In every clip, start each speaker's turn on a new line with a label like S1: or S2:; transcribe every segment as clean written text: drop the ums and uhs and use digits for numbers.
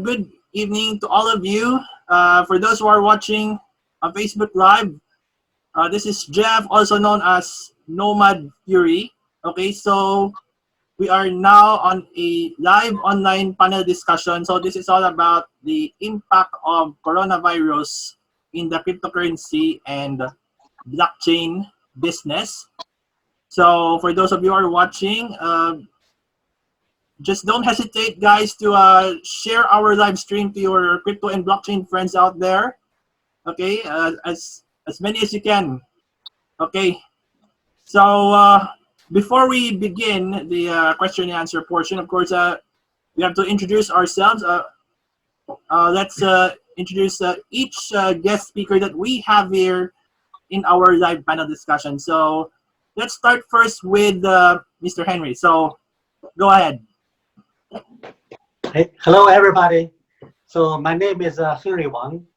S1: Good evening to all of you. For those who are watching on Facebook Live, this is Jeff, also known as Nomad Fury. Okay, so we are now on a live online panel discussion. So this is all about the impact of coronavirus in the cryptocurrency and blockchain business. So for those of you who are watching, just don't hesitate, guys, to share our live stream to your crypto and blockchain friends out there. Okay, as many as you can. Okay, so before we begin the question and answer portion, of course, we have to introduce ourselves. Let's introduce each guest speaker that we have here in our live panel discussion. So let's start first with Mr. Henry. So go ahead.
S2: Hey, hello, everybody. So my name is Henry Wang.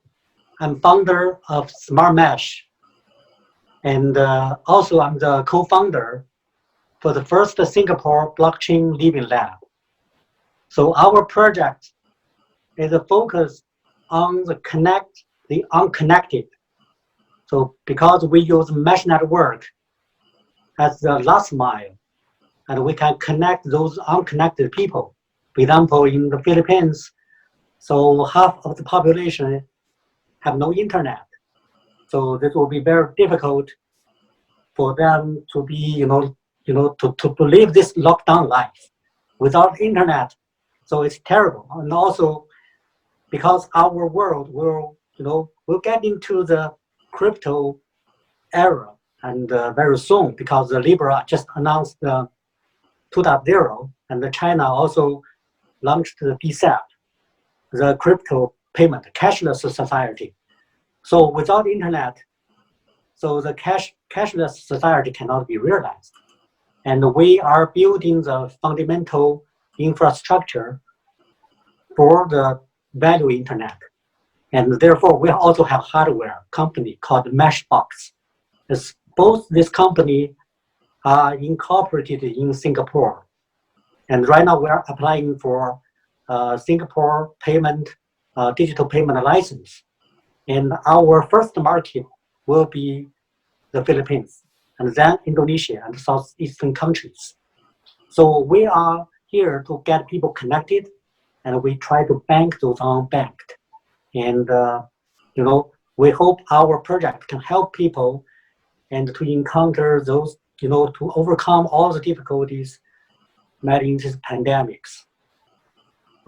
S2: I'm founder of SmartMesh. And also I'm the co-founder for the first Singapore blockchain living lab. So our project is a focus on the unconnected. So because we use mesh network as the last mile, and we can connect those unconnected people. For example, in the Philippines, so half of the population have no internet. So this will be very difficult for them to be, to live this lockdown life without internet. So it's terrible. And also because our world will get into the crypto era and very soon, because the Libra just announced the 2.0, and China also launched the DSAP, the crypto payment, cashless society. So without internet, so the cashless society cannot be realized. And we are building the fundamental infrastructure for the value internet. And therefore, we also have hardware company called Meshbox. Both this company are incorporated in Singapore. And right now we are applying for Singapore payment, digital payment license. And our first market will be the Philippines, and then Indonesia and southeastern countries. So we are here to get people connected, and we try to bank those unbanked. And we hope our project can help people and to encounter those, to overcome all the difficulties met in these pandemics.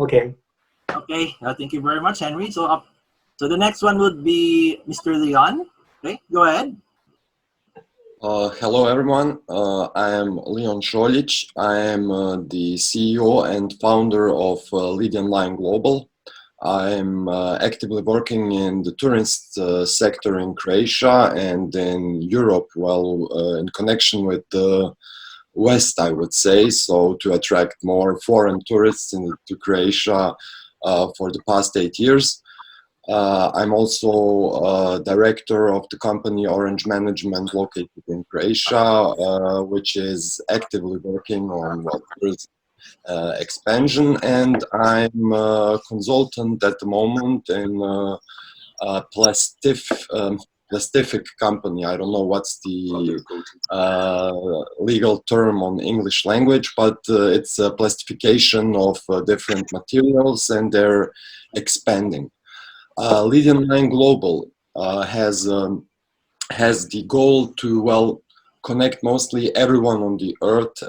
S2: Okay.
S1: Okay, thank you very much, Henry. So the next one would be Mr. Leon. Okay, go ahead.
S3: Hello, everyone. I am Leon Šoljić. I am the CEO and founder of Lydian Global. I am actively working in the tourist sector in Croatia and in Europe, in connection with the West, I would say, so to attract more foreign tourists to Croatia for the past 8 years. I'm also director of the company Orange Management located in Croatia, which is actively working on expansion, and I'm a consultant at the moment in a plastific company. I don't know what's the legal term on English language, but it's a plastification of different materials, and they're expanding. Lydian Global has the goal to connect mostly everyone on the earth,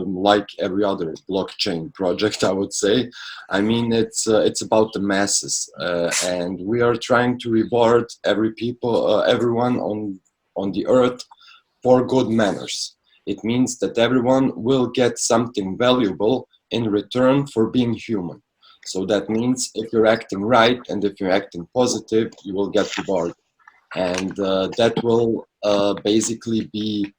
S3: like every other blockchain project, I would say. I mean, it's about the masses, and we are trying to reward everyone on the earth for good manners. It means that everyone will get something valuable in return for being human. So that means if you're acting right and if you're acting positive, you will get rewarded. And that will basically be,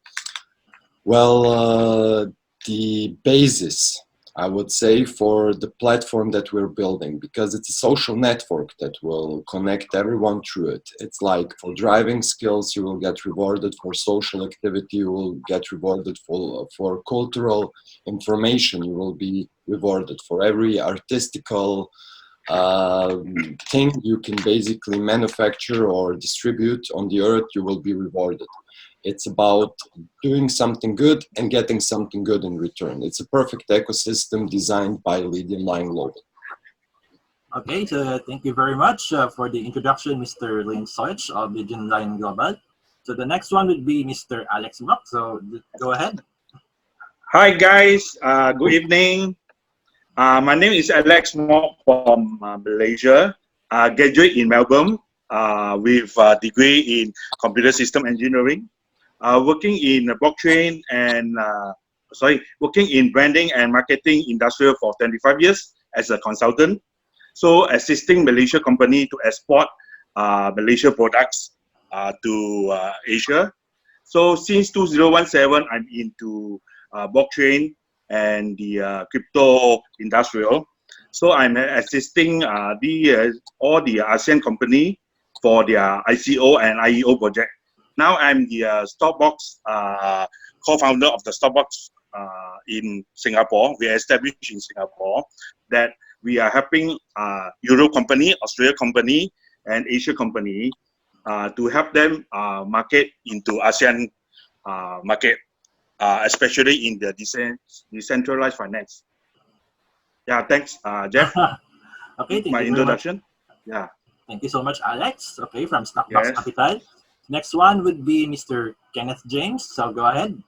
S3: the basis I would say, for the platform that we're building, because it's a social network that will connect everyone through it. It's like for driving skills, you will get rewarded. For social activity, you will get rewarded. For cultural information, you will be rewarded. For every artistical thing you can basically manufacture or distribute on the earth, you will be rewarded. It's about doing something good and getting something good in return. It's a perfect ecosystem designed by Lydian Global.
S1: Okay, so thank you very much for the introduction, Mr. Šoljić of Lydian Global. So the next one would be Mr. Alex Mock. So go ahead.
S4: Hi guys, good evening. My name is Alex Mok from Malaysia. Graduate in Melbourne with a degree in computer system engineering. Working in blockchain and working in branding and marketing industrial for 25 years as a consultant. So assisting Malaysia company to export Malaysia products to Asia. So since 2017, I'm into blockchain and the crypto industrial. So I'm assisting all the ASEAN company for their ICO and IEO project. Now I'm the Stockbox co-founder of the Stockbox in Singapore. We are established in Singapore that we are helping Euro company, Australia company, and Asia company to help them market into ASEAN market, especially in the decentralized finance. Yeah, thanks, Jeff.
S1: Okay, thank
S4: my
S1: you
S4: introduction.
S1: Very much.
S4: Yeah.
S1: Thank you so much, Alex. Okay, from Stockbox
S4: Yes.
S1: Capital. Next one would be Mr. Kenneth James. So go ahead.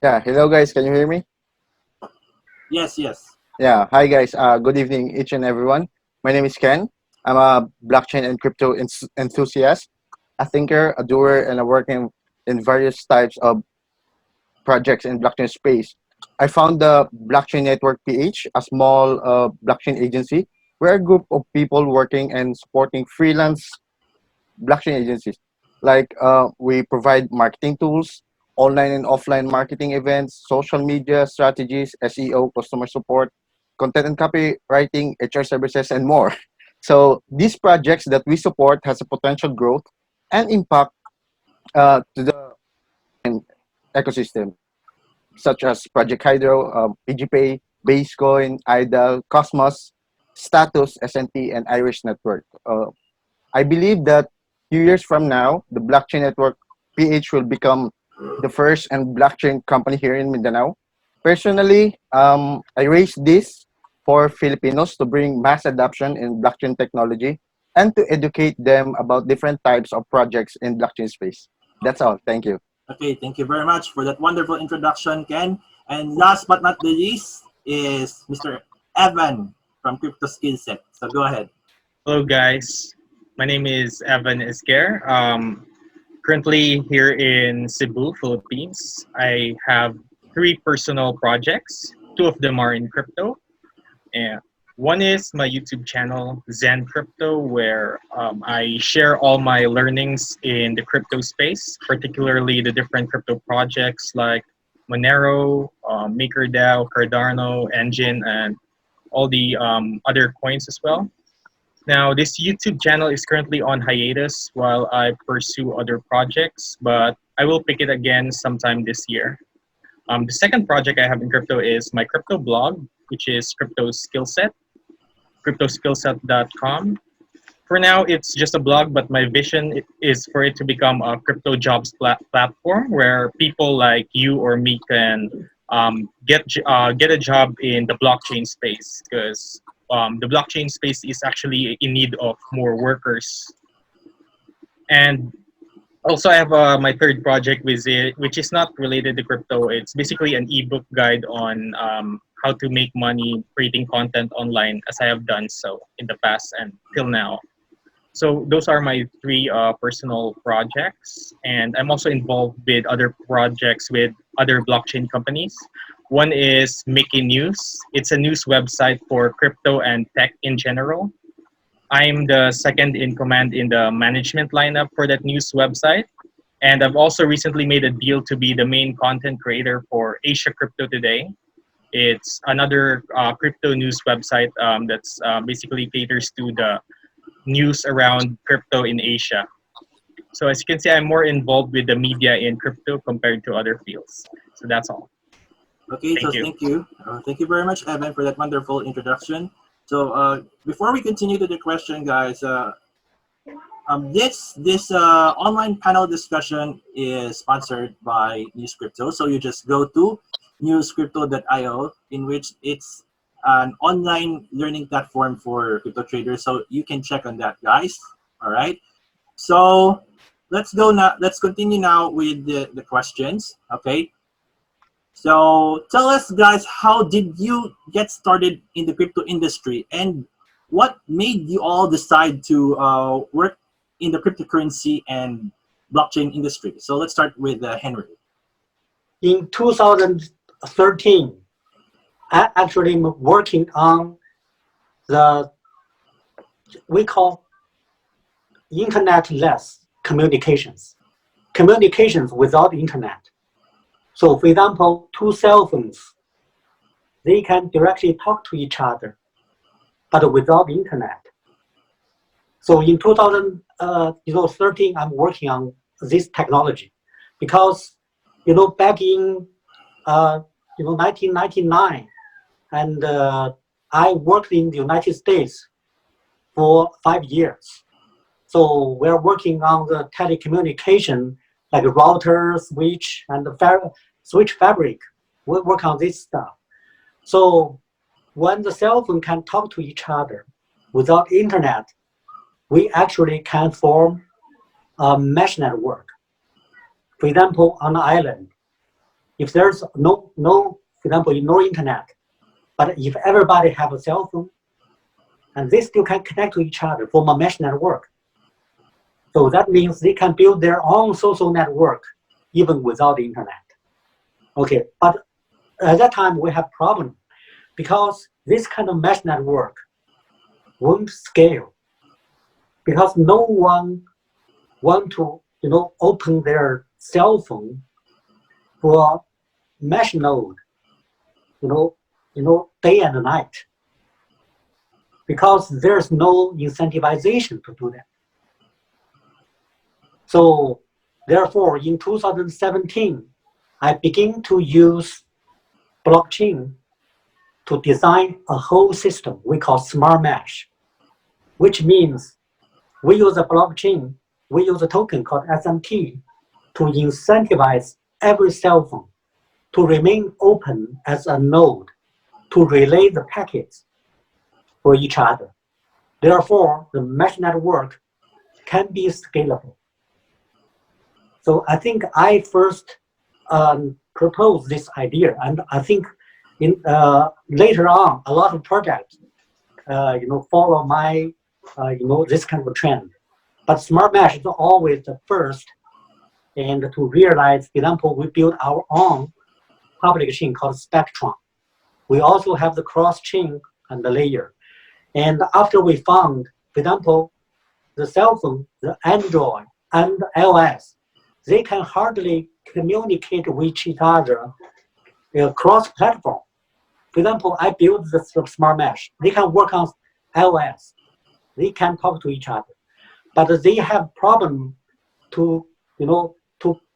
S5: Yeah, hello guys, can you hear me?
S1: Yes, yes.
S5: Yeah, hi guys, good evening each and everyone. My name is Ken. I'm a blockchain and crypto enthusiast, a thinker, a doer, and a working in various types of projects in blockchain space. I found the Blockchain Network PH, a small blockchain agency. We're a group of people working and supporting freelance blockchain agencies. Like we provide marketing tools, online and offline marketing events, social media strategies, SEO, customer support, content and copywriting, HR services, and more. So these projects that we support has a potential growth and impact to the ecosystem, such as Project Hydro, PGPay, Basecoin, IDAL, Cosmos, Status, SNT, and Irish Network. I believe that few years from now, the Blockchain Network PH will become the first and blockchain company here in Mindanao. Personally, I raised this for Filipinos to bring mass adoption in blockchain technology and to educate them about different types of projects in blockchain space. That's all. Thank you.
S1: Okay, thank you very much for that wonderful introduction, Ken. And last but not the least is Mr. Evan from Crypto Skillset. So go ahead.
S6: Hello guys, my name is Evan Ezquer. Currently here in Cebu, Philippines. I have 3 personal projects. 2 of them are in crypto. And one is my YouTube channel, Zen Crypto, where I share all my learnings in the crypto space, particularly the different crypto projects like Monero, MakerDAO, Cardano, Engine, and all the other coins as well. Now, this YouTube channel is currently on hiatus while I pursue other projects, but I will pick it again sometime this year. The second project I have in crypto is my crypto blog, which is Crypto Skillset, cryptoskillset.com. For now, it's just a blog, but my vision is for it to become a crypto jobs platform where people like you or me can get a job in the blockchain space, because the blockchain space is actually in need of more workers. And also, I have my third project with it, which is not related to crypto. It's basically an ebook guide on how to make money creating content online, as I have done so in the past and till now. So those are my 3 personal projects, and I'm also involved with other projects with other blockchain companies. One is Making News. It's a news website for crypto and tech in general. I'm the second in command in the management lineup for that news website. And I've also recently made a deal to be the main content creator for Asia Crypto Today. It's another crypto news website that's basically caters to the news around crypto in Asia. So as you can see, I'm more involved with the media in crypto compared to other fields. So that's all.
S1: Okay, so
S6: Thank you.
S1: thank you. Thank you very much, Evan, for that wonderful introduction. So before we continue to the question, guys, this online panel discussion is sponsored by News Crypto. So you just go to newscrypto.io, in which it's an online learning platform for crypto traders. So you can check on that, guys. All right. So let's go now. Let's continue now with the questions. Okay. So tell us, guys, how did you get started in the crypto industry, and what made you all decide to work in the cryptocurrency and blockchain industry? So let's start with Henry.
S2: In 2013, I actually am working on the, we call internet-less communications without internet. So for example, two cell phones, they can directly talk to each other, but without internet. So in 2013, I'm working on this technology because, back in 1999, and I worked in the United States for 5 years. So we're working on the telecommunication, like router, switch, and the switch fabric. We work on this stuff. So when the cell phone can talk to each other without internet, we actually can form a mesh network. For example, on an island, if there's no internet, but if everybody have a cell phone, and they still can connect to each other, form a mesh network. So that means they can build their own social network even without the internet. Okay, but at that time we have problem because this kind of mesh network won't scale because no one want to open their cell phone for mesh node, day and night, because there's no incentivization to do that. So therefore, in 2017, I began to use blockchain to design a whole system we call SmartMesh, which means we use a blockchain, we use a token called SMT to incentivize every cell phone to remain open as a node to relay the packets for each other. Therefore, the mesh network can be scalable. So I think I first proposed this idea, and I think later on a lot of projects follow my this kind of trend. But SmartMesh is always the first, and to realize, for example, we built our own public chain called Spectrum. We also have the cross chain and the layer. And after we found, for example, the cell phone, the Android and the iOS, they can hardly communicate with each other cross-platform. For example, I built the SmartMesh. They can work on iOS. They can talk to each other, but they have problem to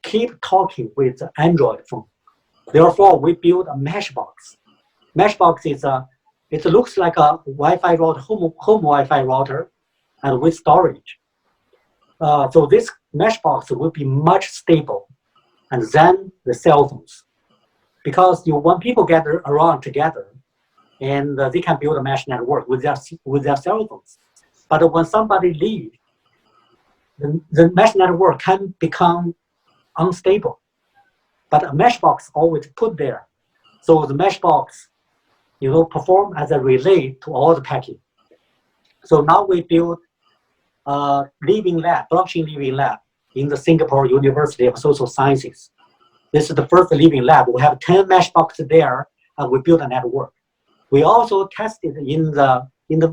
S2: keep talking with the Android phone. Therefore, we built a Meshbox. Meshbox is it looks like a Wi-Fi router, home Wi-Fi router, and with storage. So this Meshbox will be much stable, and then the cell phones, because when people gather around together, and they can build a mesh network with their cell phones. But when somebody leaves, the mesh network can become unstable. But a Meshbox always put there, so the Meshbox, perform as a relay to all the packets. So now we build a living lab, blockchain living lab in the Singapore University of Social Sciences. This is the first living lab. We have 10 Meshboxes there, and we build a network. We also tested in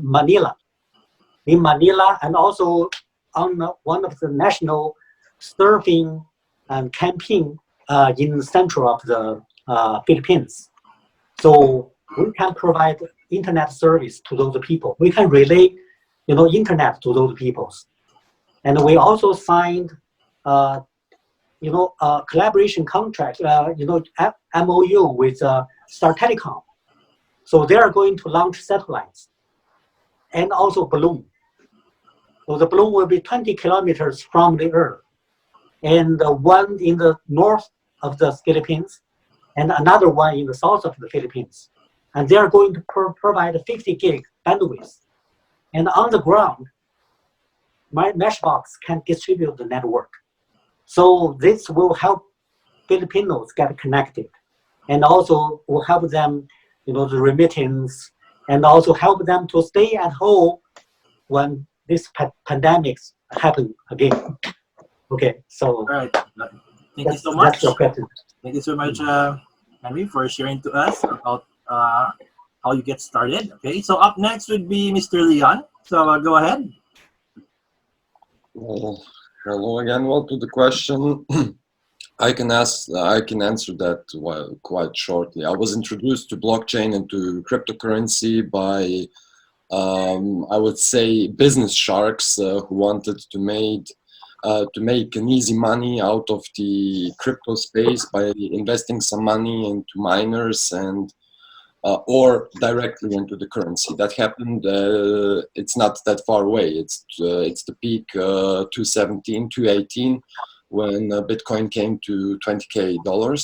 S2: Manila, and also on one of the national surfing campaign in the central of the Philippines. So we can provide internet service to those people. We can relay, internet to those people. And we also signed, a collaboration contract, MOU with Star Telecom. So they are going to launch satellites and also balloon. So the balloon will be 20 kilometers from the Earth, and one in the north of the Philippines, and another one in the south of the Philippines. And they are going to provide 50 gig bandwidth. And on the ground, my Meshbox can distribute the network. So this will help Filipinos get connected, and also will help them, the remittance, and also help them to stay at home when this pandemic happen again. Okay, so
S1: All right. Thank you so much.
S2: That's your question.
S1: Thank you so much, Henry, for sharing to us about how you get started. Okay, so up next would be Mr. Leon. So go ahead.
S3: Well, hello again. Well, to the question, I can answer that quite shortly. I was introduced to blockchain and to cryptocurrency by, I would say, business sharks who wanted to make an easy money out of the crypto space by investing some money into miners and or directly into the currency. That happened. It's not that far away. It's the peak 217, 218, when Bitcoin came to $20,000.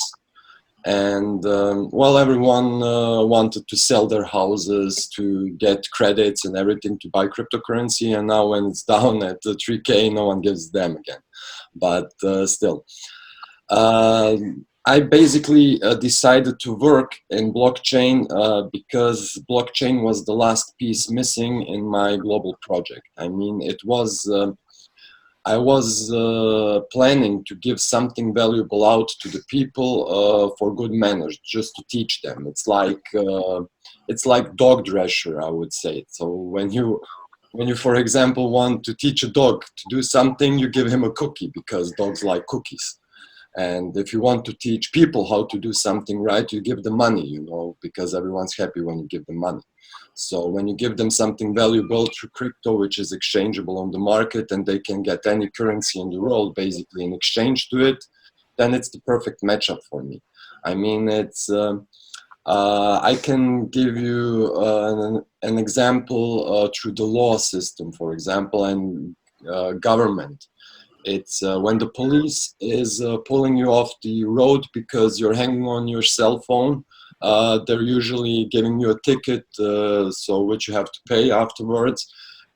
S3: And well, everyone wanted to sell their houses to get credits and everything to buy cryptocurrency. And now when it's down at 3K, no one gives them again. But still. I basically decided to work in blockchain because blockchain was the last piece missing in my global project. I mean, I was planning to give something valuable out to the people for good manners, just to teach them. It's like dog dresser, I would say. So when you, for example, want to teach a dog to do something, you give him a cookie because dogs like cookies. And if you want to teach people how to do something right, you give them money, because everyone's happy when you give them money. So when you give them something valuable through crypto, which is exchangeable on the market, and they can get any currency in the world basically in exchange to it, then it's the perfect matchup for me. I mean, I can give you an example through the law system, for example, and government. It's when the police is pulling you off the road because you're hanging on your cell phone. They're usually giving you a ticket, which you have to pay afterwards.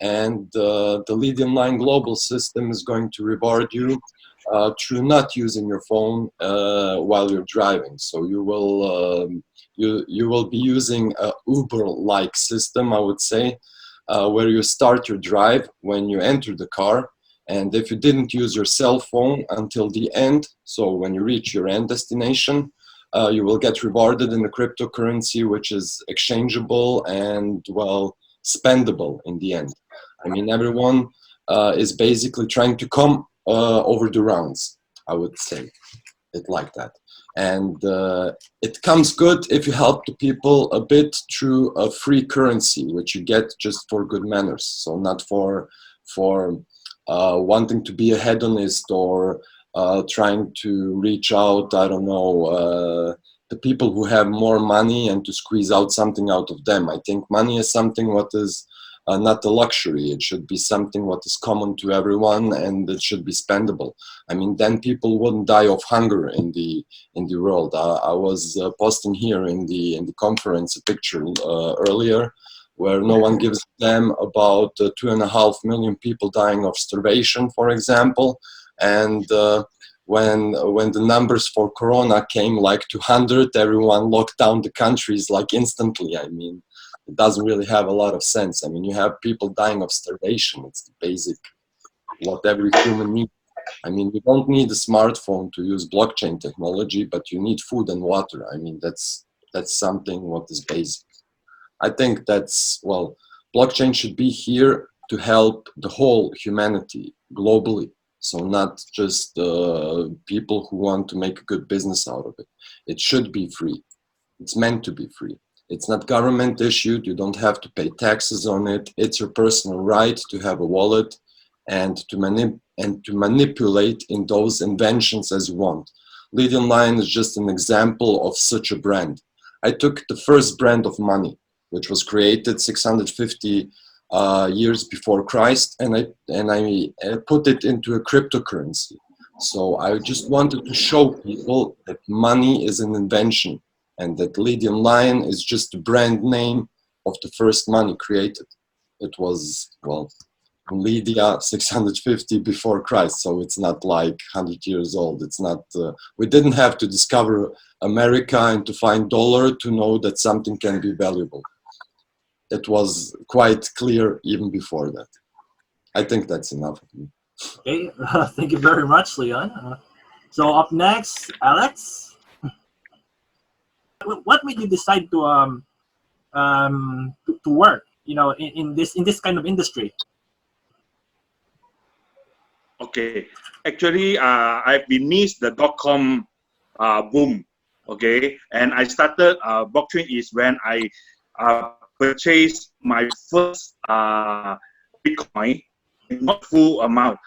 S3: And the Lydian line global system is going to reward you through not using your phone while you're driving. So you will be using a Uber-like system, I would say, where you start your drive when you enter the car. And if you didn't use your cell phone until the end, so when you reach your end destination, you will get rewarded in the cryptocurrency, which is exchangeable and, well, spendable in the end. I mean, everyone is basically trying to come over the rounds, I would say it like that. And it comes good if you help the people a bit through a free currency, which you get just for good manners. So not for wanting to be a hedonist or trying to reach out, I don't know, the people who have more money and to squeeze out something out of them. I think money is something what is not a luxury. It should be something what is common to everyone, and it should be spendable. I mean, then people wouldn't die of hunger in the world. I was posting here in the conference a picture earlier, where no one gives them about 2.5 million people dying of starvation, for example. And when the numbers for Corona came like 200, everyone locked down the countries like instantly. I mean, it doesn't really have a lot of sense. I mean, you have people dying of starvation. It's the basic, what every human needs. I mean, you don't need a smartphone to use blockchain technology, but you need food and water. I mean, that's something what is basic. I think that's, well, blockchain should be here to help the whole humanity globally. So not just people who want to make a good business out of it. It should be free. It's meant to be free. It's not government issued. You don't have to pay taxes on it. It's your personal right to have a wallet and to manipulate in those inventions as you want. Lydian Lion is just an example of such a brand. I took the first brand of money, which was created 650 years before Christ, and I put it into a cryptocurrency. So I just wanted to show people that money is an invention and that Lydian Lion is just the brand name of the first money created. It was, well, Lydia 650 before Christ, so it's not like 100 years old. It's not, we didn't have to discover America and to find dollar to know that something can be valuable. It was quite clear even before that. I think that's enough of me.
S1: Okay, thank you very much, Leon. So up next, Alex. What made you decide to work, you know, in this kind of industry?
S4: Okay, actually, I've been missed the .com boom. Okay, and I started blockchain is when I purchased my first Bitcoin, not full amount.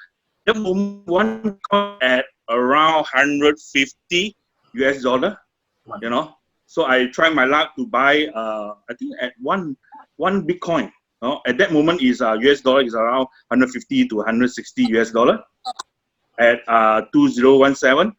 S4: The moment one Bitcoin at around 150 US dollar, you know. So I tried my luck to buy, I think at one Bitcoin. At that moment is US dollar is around 150 to 160 US dollar at 2017.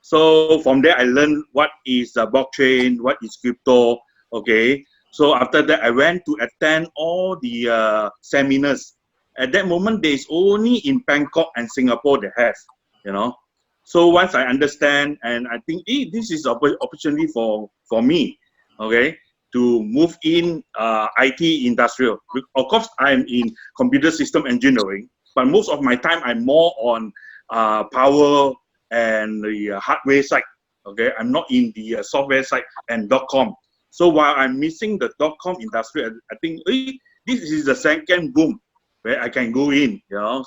S4: So from there I learned what is blockchain, what is crypto. Okay. So after that I went to attend all the seminars. At that moment there is only in Bangkok and Singapore they have, you know. So once I understand, and I think, hey, this is an opportunity for me, okay, to move in IT industrial. Of course, I'm in computer system engineering, but most of my time I'm more on power and the hardware side, okay? I'm not in the software side and .com. So while I'm missing the .com industry, I think, hey, this is the second boom where I can go in, you know.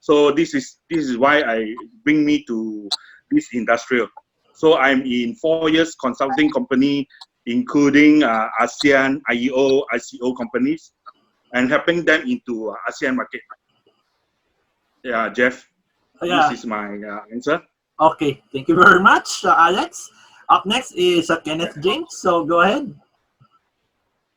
S4: So this is why I bring me to this industrial. So I'm in 4 years consulting company, including ASEAN, IEO, ICO companies, and helping them into ASEAN market. Yeah, Jeff,
S1: Yeah.
S4: this is my answer.
S1: Okay, thank you very much, Alex. Up next is Kenneth James. So go ahead.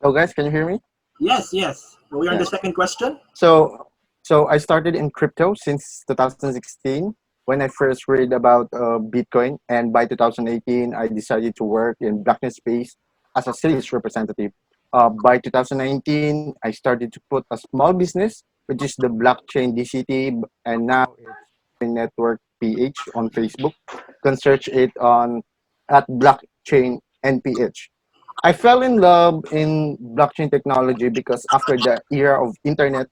S5: Oh, guys, can you hear me?
S1: Yes, yes. We're on
S5: Yeah.
S1: the second question.
S5: So I started in crypto since 2016 when I first read about Bitcoin, and by 2018 I decided to work in blockchain space as a sales representative. By 2019 I started to put a small business, which is the blockchain DCT, and now it's network PH on Facebook. You can search it on at blockchain NPH. I fell in love in blockchain technology because after the era of internet,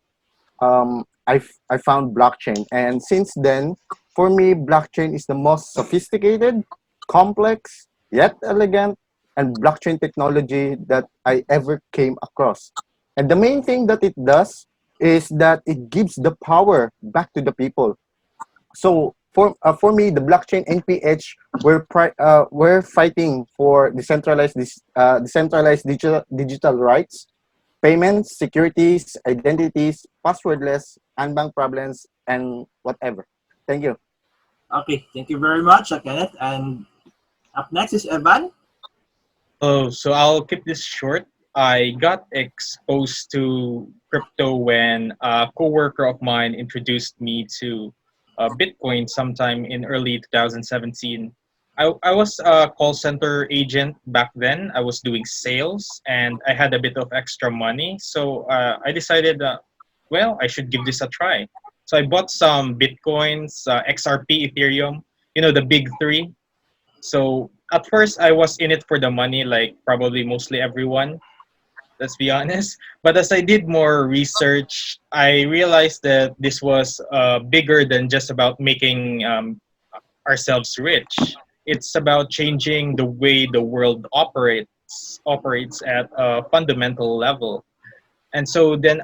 S5: I found blockchain, and since then, for me, blockchain is the most sophisticated, complex, yet elegant, and blockchain technology that I ever came across. And the main thing that it does is that it gives the power back to the people. So for me, the blockchain NPH, we're fighting for decentralized digital rights, payments, securities, identities, passwordless, unbanked problems, and whatever. Thank you.
S1: Okay, thank you very much, Kenneth. And up next is Evan.
S6: Oh, so I'll keep this short. I got exposed to crypto when a coworker of mine introduced me to Bitcoin sometime in early 2017. I was a call center agent back then. I was doing sales and I had a bit of extra money. So I decided, well, I should give this a try. So I bought some Bitcoins, XRP, Ethereum, you know, the big three. So at first I was in it for the money, like probably mostly everyone, let's be honest. But as I did more research, I realized that this was bigger than just about making ourselves rich. It's about changing the way the world operates at a fundamental level. And so then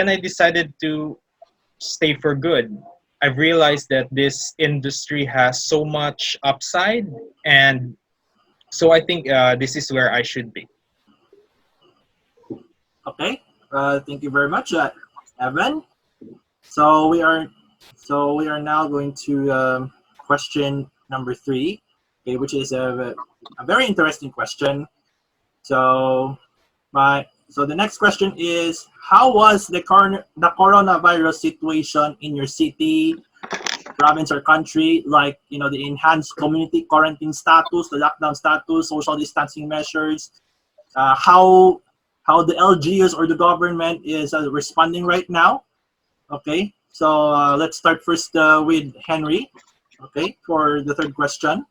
S6: I decided to stay for good. I've realized that this industry has so much upside and So I think this is where I should be.
S1: Okay. Thank you very much, Evan. So we are now going to question number 3, okay, which is a very interesting question. So the next question is, how was the coronavirus situation in your city, province, or country? Like, you know, the enhanced community quarantine status, the lockdown status, social distancing measures. How the LGUs or the government is responding right now. Okay, so let's start first with Henry. Okay, for the third question.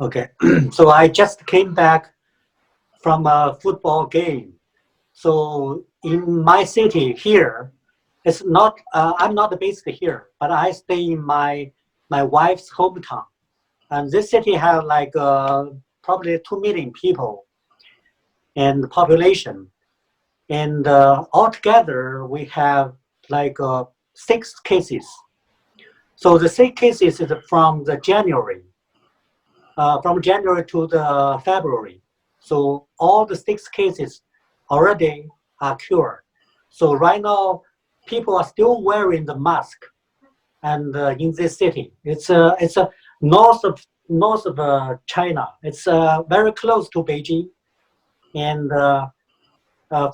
S2: Okay, so I just came back from a football game. So in my city here, it's not. I'm not based here, but I stay in my wife's hometown, and this city has like probably 2 million people and population, and altogether we have like 6 cases. So the 6 cases is from the January to the February. So all the 6 cases already are cured. So right now, people are still wearing the mask, and in this city, it's a north of China. It's very close to Beijing, and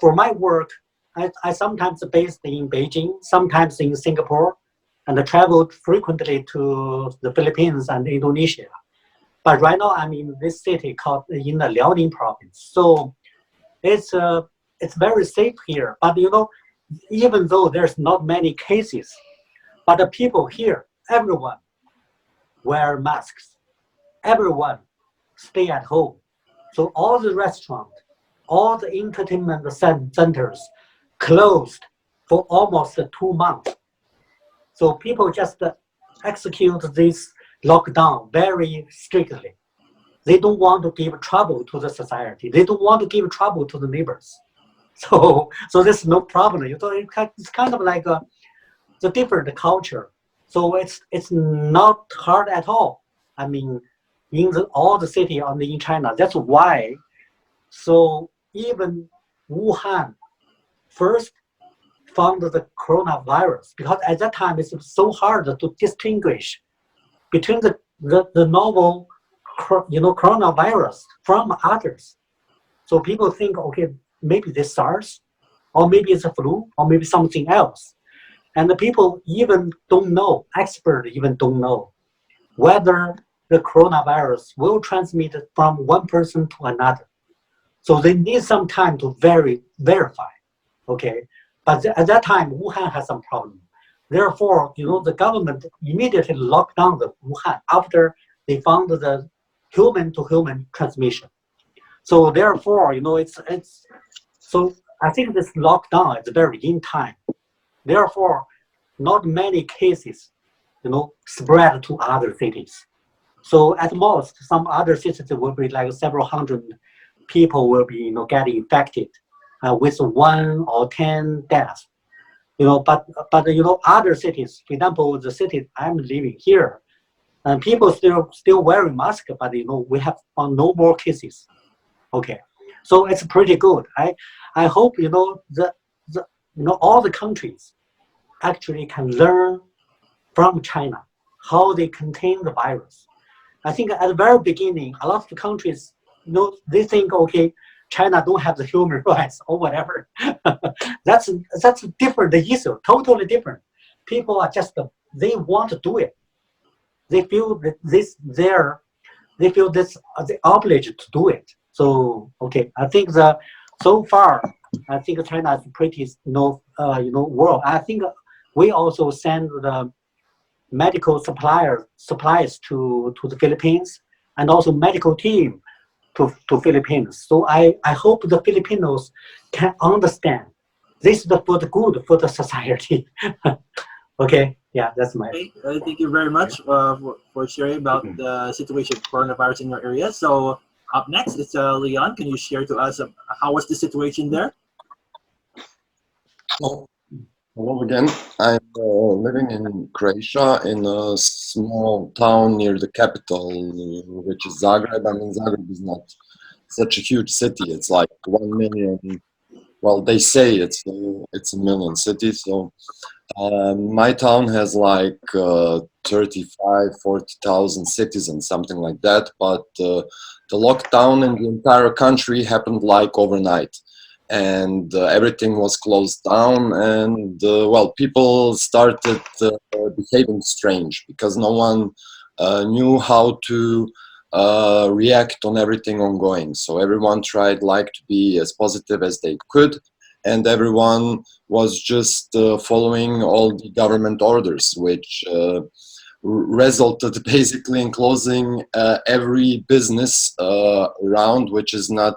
S2: for my work, I sometimes based in Beijing, sometimes in Singapore, and I traveled frequently to the Philippines and Indonesia. But right now I'm in this city called in the Liaoning province. So it's very safe here. But you know, even though there's not many cases, but the people here, everyone wear masks. Everyone stay at home. So all the restaurants, all the entertainment centers closed for almost 2 months. So people just execute this lockdown very strictly. They don't want to give trouble to the society. They don't want to give trouble to the neighbors. So there's no problem. You know, it's kind of like the different culture. So it's not hard at all. I mean, in all the city in China. That's why. So even Wuhan first found the coronavirus, because at that time it's so hard to distinguish between the novel, you know, coronavirus from others. So people think, okay, maybe this SARS, or maybe it's a flu, or maybe something else. And the people even don't know, experts even don't know whether the coronavirus will transmit from one person to another. So they need some time to verify, okay? But at that time, Wuhan has some problem. Therefore, you know, the government immediately locked down the Wuhan after they found the human-to-human transmission. So therefore, you know, it's so I think this lockdown is very in time. Therefore, not many cases, you know, spread to other cities. So at most, some other cities will be like several hundred people will be, you know, getting infected with 1 or 10 deaths. You know, but you know, other cities, for example, the city I'm living here, and people still wearing masks, but you know, we have found no more cases. Okay, so it's pretty good. I hope, you know, all the countries actually can learn from China how they contain the virus. I think at the very beginning, a lot of the countries, you know, they think, okay, China don't have the human rights or whatever. That's a different issue, totally different. People are just, they want to do it. They feel that they feel this the obliged to do it. So okay, I think so far, I think China is pretty, you know, world. I think we also send the medical supplies to the Philippines, and also medical team to Philippines. So I hope the Filipinos can understand this is for the good for the society. Okay, yeah, that's my.
S1: Okay, thank you very much for sharing about the situation of coronavirus in your area. So up next is Leon. Can you share to us how was the situation there?
S3: Hello again. I'm living in Croatia in a small town near the capital, which is Zagreb. I mean, Zagreb is not such a huge city. It's like 1 million. Well, they say it's a million city. So my town has like 35, 40,000 citizens, something like that. But the lockdown in the entire country happened like overnight, and everything was closed down. And well, people started behaving strange because no one knew how to react on everything ongoing. So everyone tried like to be as positive as they could, and everyone was just following all the government orders, which resulted basically in closing every business around, which is not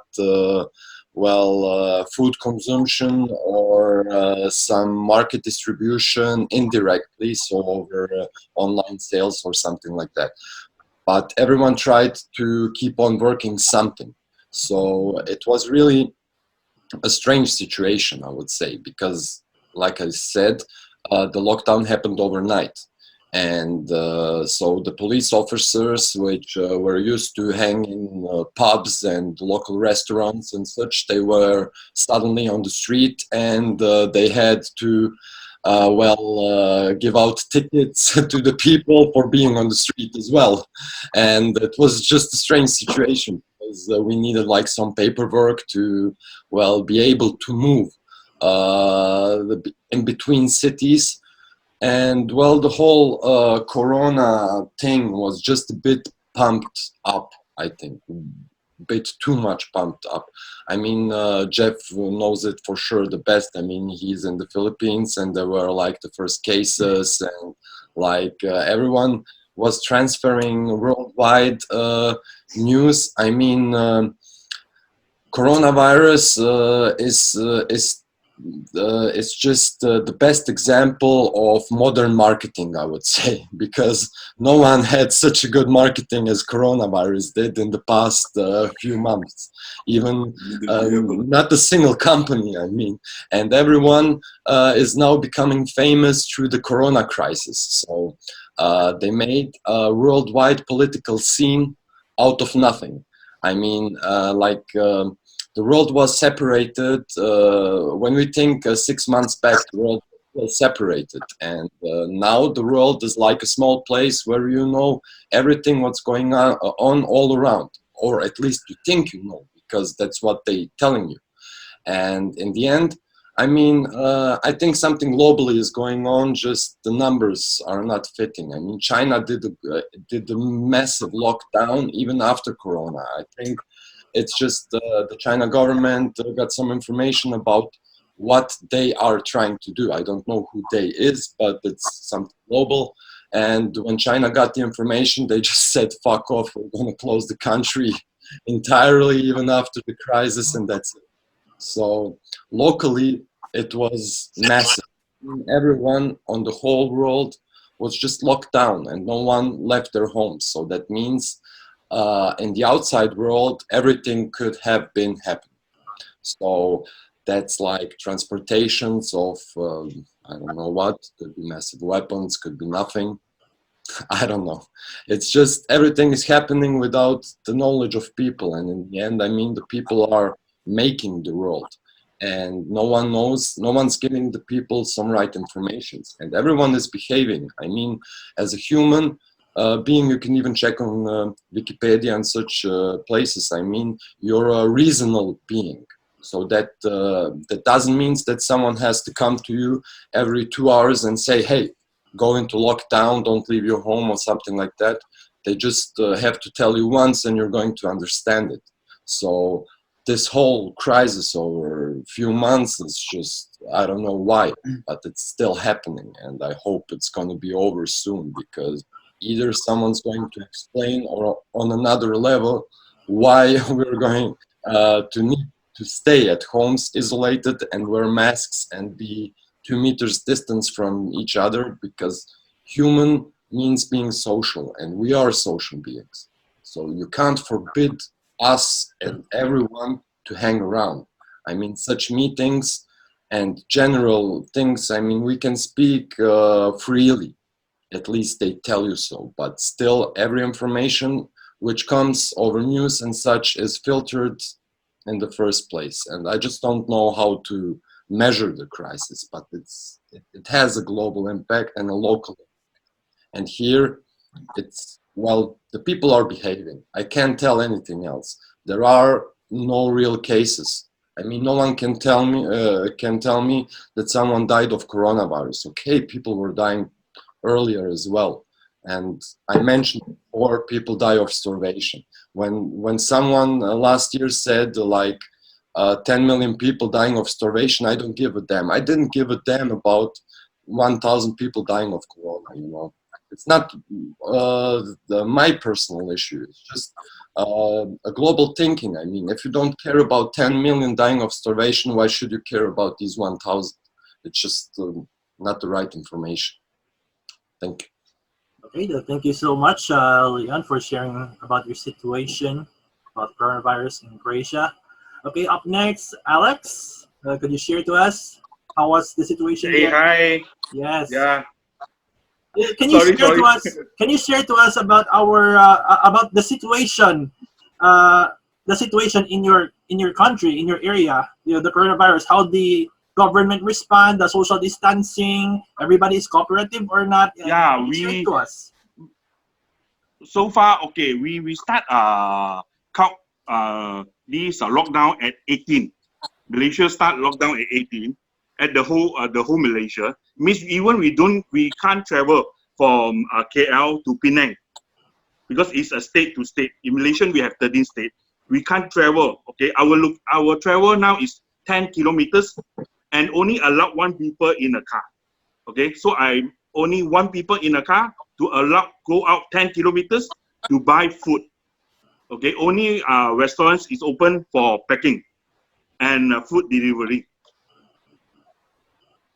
S3: food consumption or some market distribution indirectly, so over online sales or something like that. But everyone tried to keep on working something. So it was really a strange situation, I would say, because, like I said, the lockdown happened overnight. And so the police officers, which were used to hang in pubs and local restaurants and such, they were suddenly on the street, and they had to give out tickets to the people for being on the street as well. And it was just a strange situation because we needed like some paperwork to, well, be able to move in between cities. And well, the whole corona thing was just a bit pumped up, I think, a bit too much pumped up. I mean, Jeff knows it for sure the best. I mean, he's in the Philippines, and there were like the first cases, and like everyone was transferring worldwide news. I mean, coronavirus is it's just the best example of modern marketing, I would say, because no one had such a good marketing as coronavirus did in the past few months. Even not a single company, I mean, and everyone is now becoming famous through the corona crisis. So they made a worldwide political scene out of nothing. I mean, the world was separated. When we think 6 months back, the world was separated, and now the world is like a small place where you know everything what's going on all around, or at least you think you know, because that's what they're telling you. And in the end, I mean, I think something globally is going on. Just the numbers are not fitting. I mean, China did a massive lockdown even after Corona. I think it's just the China government got some information about what they are trying to do. I don't know who they is, but it's something global. And when China got the information, they just said, fuck off, we're going to close the country entirely, even after the crisis, and that's it. So locally, it was massive. Everyone on the whole world was just locked down, and no one left their homes. So that means in the outside world, everything could have been happening. So that's like transportations of, I don't know what, could be massive weapons, could be nothing. I don't know. It's just everything is happening without the knowledge of people. And in the end, I mean, the people are making the world. And no one knows, no one's giving the people some right information. And everyone is behaving. I mean, as a human being, you can even check on Wikipedia and such places. I mean, you're a reasonable being. So that doesn't mean that someone has to come to you every 2 hours and say, hey, go into lockdown, don't leave your home or something like that. They just have to tell you once and you're going to understand it. So this whole crisis over a few months is just, I don't know why, but it's still happening. And I hope it's going to be over soon, because either someone's going to explain, or on another level, why we're going to need to stay at homes isolated and wear masks and be 2 meters distance from each other, because human means being social, and we are social beings. So you can't forbid us and everyone to hang around. I mean, such meetings and general things, I mean, we can speak freely. At least they tell you so. But still, every information which comes over news and such is filtered in the first place. And I just don't know how to measure the crisis, but it has a global impact and a local impact. And here, it's, well, the people are behaving. I can't tell anything else. There are no real cases. I mean, no one can tell me that someone died of coronavirus. Okay, people were dying earlier as well, and I mentioned before, people die of starvation. When someone last year said like 10 million people dying of starvation, I don't give a damn. I didn't give a damn about 1,000 people dying of corona. You know, it's not my personal issue. It's just a global thinking. I mean, if you don't care about 10 million dying of starvation, why should you care about these 1,000? It's just not the right information. Thank you.
S1: Okay, thank you so much, Leon, for sharing about your situation about coronavirus in Croatia. Okay, up next, Alex, could you share to us how was the situation
S4: Hey,
S1: there?
S4: hi.
S1: Yes.
S4: Yeah.
S1: Can you
S4: Sorry,
S1: share
S4: sorry.
S1: to us? Can you share to us about about the situation, in your country, in your area? You know, the coronavirus. How the government respond, the social distancing, everybody is cooperative or not?
S4: Yeah,
S1: Can you share
S4: we
S1: to us?
S4: so far okay. We start count this lockdown at 18. Malaysia start lockdown at 18 at the whole Malaysia. Means even we can't travel from KL to Penang because it's a state to state. In Malaysia we have 13 states. We can't travel. Okay, our travel now is 10 kilometers and only allowed one people in a car. Okay, so I only one people in a car to allow go out 10 kilometers to buy food. Okay, only restaurants is open for packing and food delivery.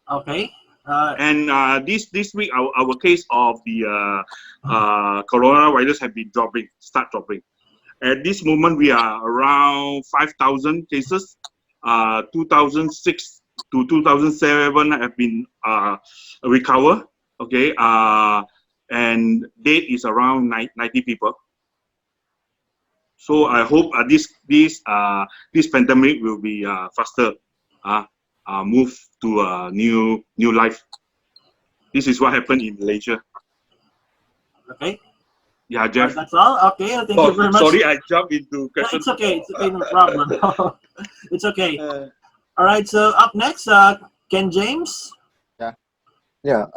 S1: Okay.
S4: And this week our case of the coronavirus have been start dropping. At this moment we are around 5,000 cases. 2006 to 2007 have been recovered. Okay, and dead is around 90 people. So I hope this pandemic will be faster, move to a new life. This is what happened in Malaysia.
S1: Okay.
S4: Yeah, Jeff.
S1: That's all. Okay. Thank you very much.
S4: Sorry, I jumped into
S1: No,
S4: question.
S1: it's okay. It's okay. No problem. It's okay. All right. So up next, Ken James.
S5: Yeah.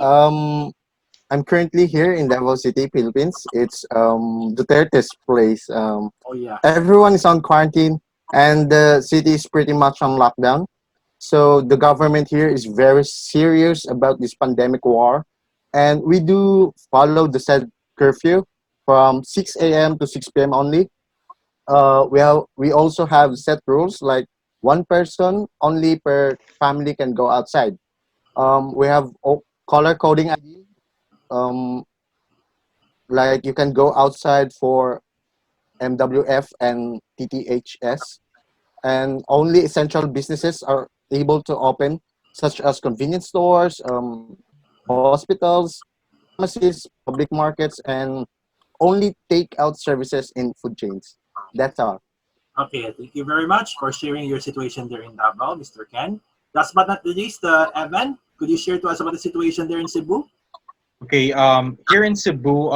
S5: I'm currently here in Davao City, Philippines. It's Duterte's place.
S1: Oh yeah.
S5: Everyone is on quarantine, and the city is pretty much on lockdown. So the government here is very serious about this pandemic war, and we do follow the said curfew from 6 a.m. to 6 p.m. only. We also have set rules like one person only per family can go outside. We have color coding ID. Um, like you can go outside for MWF and TTHS, and only essential businesses are able to open, such as convenience stores, hospitals, pharmacies, public markets, and only takeout services in food chains. That's all.
S1: Okay. Thank you very much for sharing your situation there in Davao, Mr. Ken. Last but not the least, Evan, could you share to us about the situation there in Cebu?
S6: Okay, here in Cebu,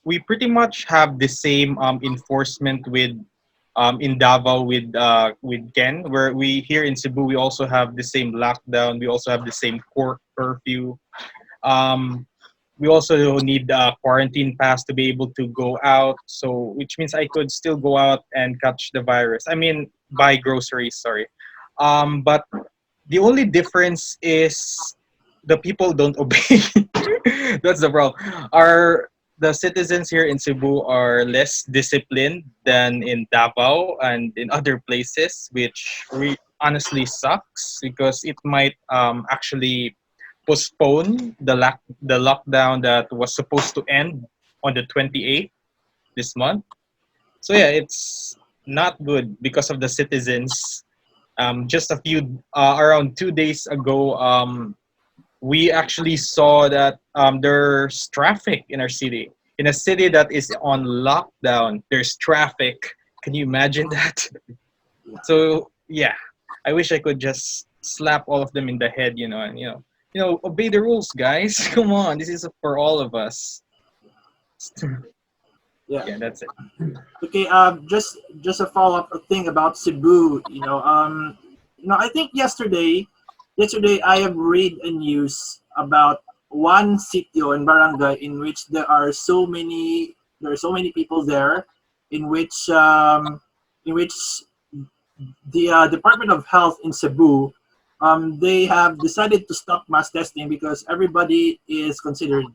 S6: we pretty much have the same enforcement with in Davao with Ken, where we here in Cebu we also have the same lockdown. We also have the same curfew. Um, we also need a quarantine pass to be able to go out. So which means I could still go out and catch the virus. I mean, buy groceries. Sorry, but the only difference is the people don't obey. That's the problem. The citizens here in Cebu are less disciplined than in Davao and in other places, which honestly sucks because it might actually postpone the lockdown that was supposed to end on the 28th this month. So yeah, it's not good because of the citizens just a few around 2 days ago, we actually saw that there's traffic in our city. In a city that is on lockdown, there's traffic. Can you imagine that? So yeah, I wish I could just slap all of them in the head, and obey the rules, guys. Come on, this is for all of us.
S1: Yeah.
S6: Yeah, that's it.
S1: Okay. Just a follow up thing about Cebu. I think yesterday I have read a news about one sitio in barangay in which there are so many people there, in which the Department of Health in Cebu, they have decided to stop mass testing because everybody is considered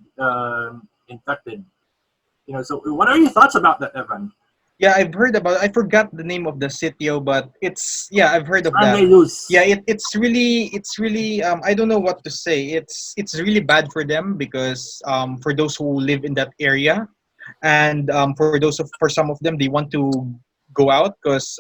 S1: infected. So what are your thoughts about that, Evan?
S6: Yeah, I've heard about. I forgot the name of the sitio, but I've heard of that.
S1: Barangay Luz.
S6: Yeah, it's really. I don't know what to say. It's really bad for them because for those who live in that area, and for some of them they want to go out because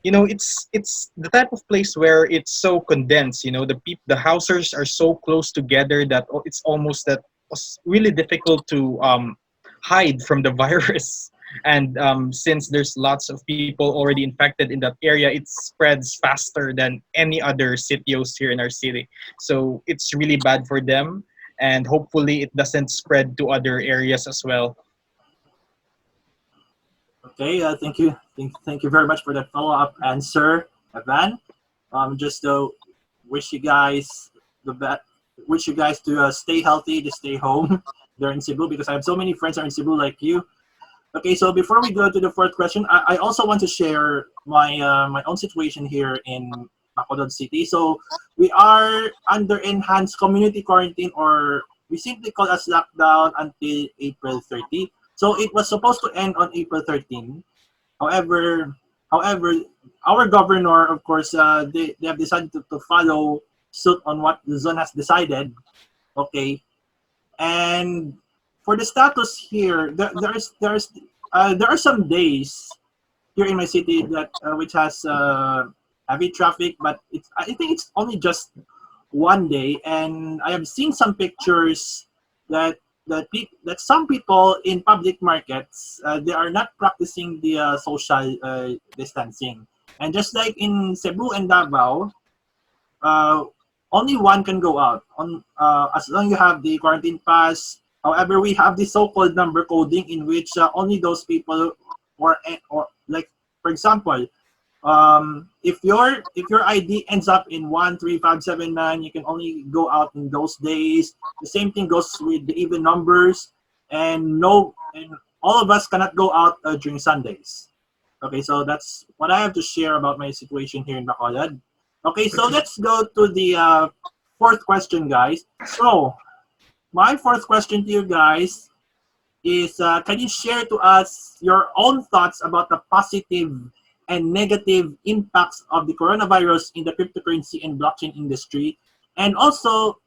S6: it's the type of place where it's so condensed. The houses are so close together that it's almost that was really difficult to hide from the virus. And since there's lots of people already infected in that area, it spreads faster than any other sitios here in our city. So it's really bad for them, and hopefully it doesn't spread to other areas as well.
S1: Okay, thank you. Thank you very much for that follow-up answer, Evan. Just to wish you guys the best. Wish you guys to stay healthy, to stay home there in Cebu, because I have so many friends are in Cebu like you. Okay, so before we go to the fourth question, I also want to share my own situation here in Bacolod City. So we are under enhanced community quarantine, or we simply call as lockdown, until April 30. So it was supposed to end on April 13. However, our governor, of course, they have decided to follow suit on what the zone has decided. Okay, and for the status here, there are some days here in my city that which has heavy traffic, but I think it's only just one day, and I have seen some pictures that some people in public markets, they are not practicing the social distancing, and just like in Cebu and Davao, only one can go out on as long as you have the quarantine pass. However, we have the so-called number coding in which only those people, or like for example, if your ID ends up in 13579, you can only go out in those days. The same thing goes with the even numbers, and all of us cannot go out during Sundays. Okay, so that's what I have to share about my situation here in Bacolod. Okay, so let's go to the fourth question, guys. So my fourth question to you guys is, can you share to us your own thoughts about the positive and negative impacts of the coronavirus in the cryptocurrency and blockchain industry, and also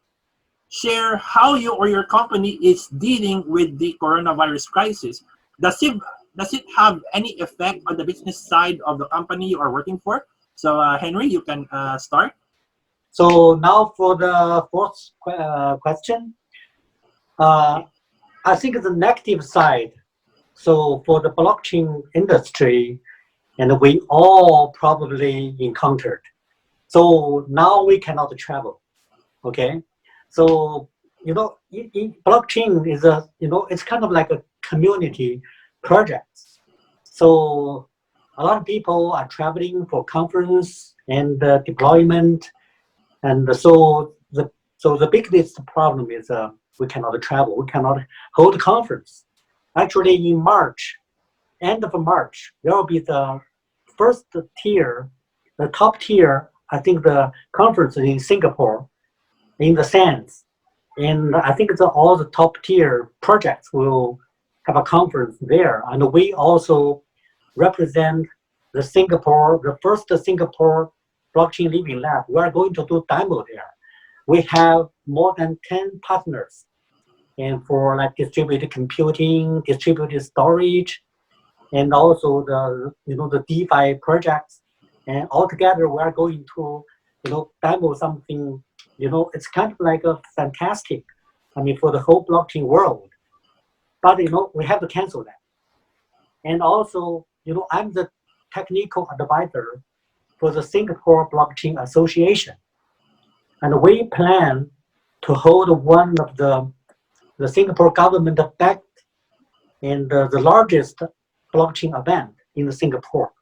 S1: share how you or your company is dealing with the coronavirus crisis? Does it have any effect on the business side of the company you are working for? So Henry, you can start.
S2: So now for the fourth question, I think the negative side. So for the blockchain industry, and we all probably encountered. So now we cannot travel. Okay, so blockchain is it's kind of like a community project. So a lot of people are traveling for conference and deployment, and so the biggest problem is we cannot travel. We cannot hold a conference. Actually, in March, end of March, there will be the first tier, the top tier. I think the conference in Singapore, in the Sands, and I think all the top tier projects will have a conference there, and we also represent the first Singapore blockchain living lab. We are going to do demo there. We have more than 10 partners, and for like distributed computing, distributed storage, and also the DeFi projects, and altogether we are going to, demo something. It's kind of like a fantastic, for the whole blockchain world. But we have to cancel that. And also, I'm the technical advisor for the Singapore Blockchain Association, and we plan to hold one of the Singapore government-backed and the largest blockchain event in Singapore.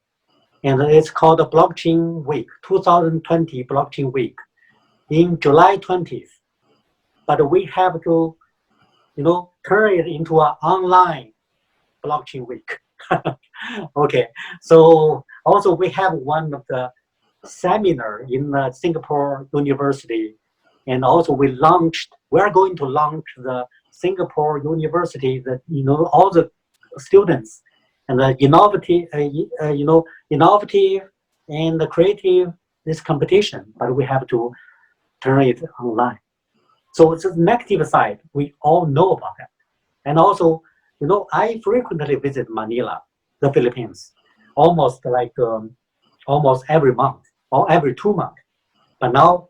S2: And it's called the Blockchain Week, 2020 Blockchain Week, in July 20th. But we have to, turn it into an online blockchain week. Okay, so also we have one of the seminar in Singapore University, and also we are going to launch the Singapore University, that all the students and the innovative and the creative this competition, but we have to turn it online. So it's a negative side. We all know about that. And also, I frequently visit Manila, the Philippines, almost every month or every 2 months. But now,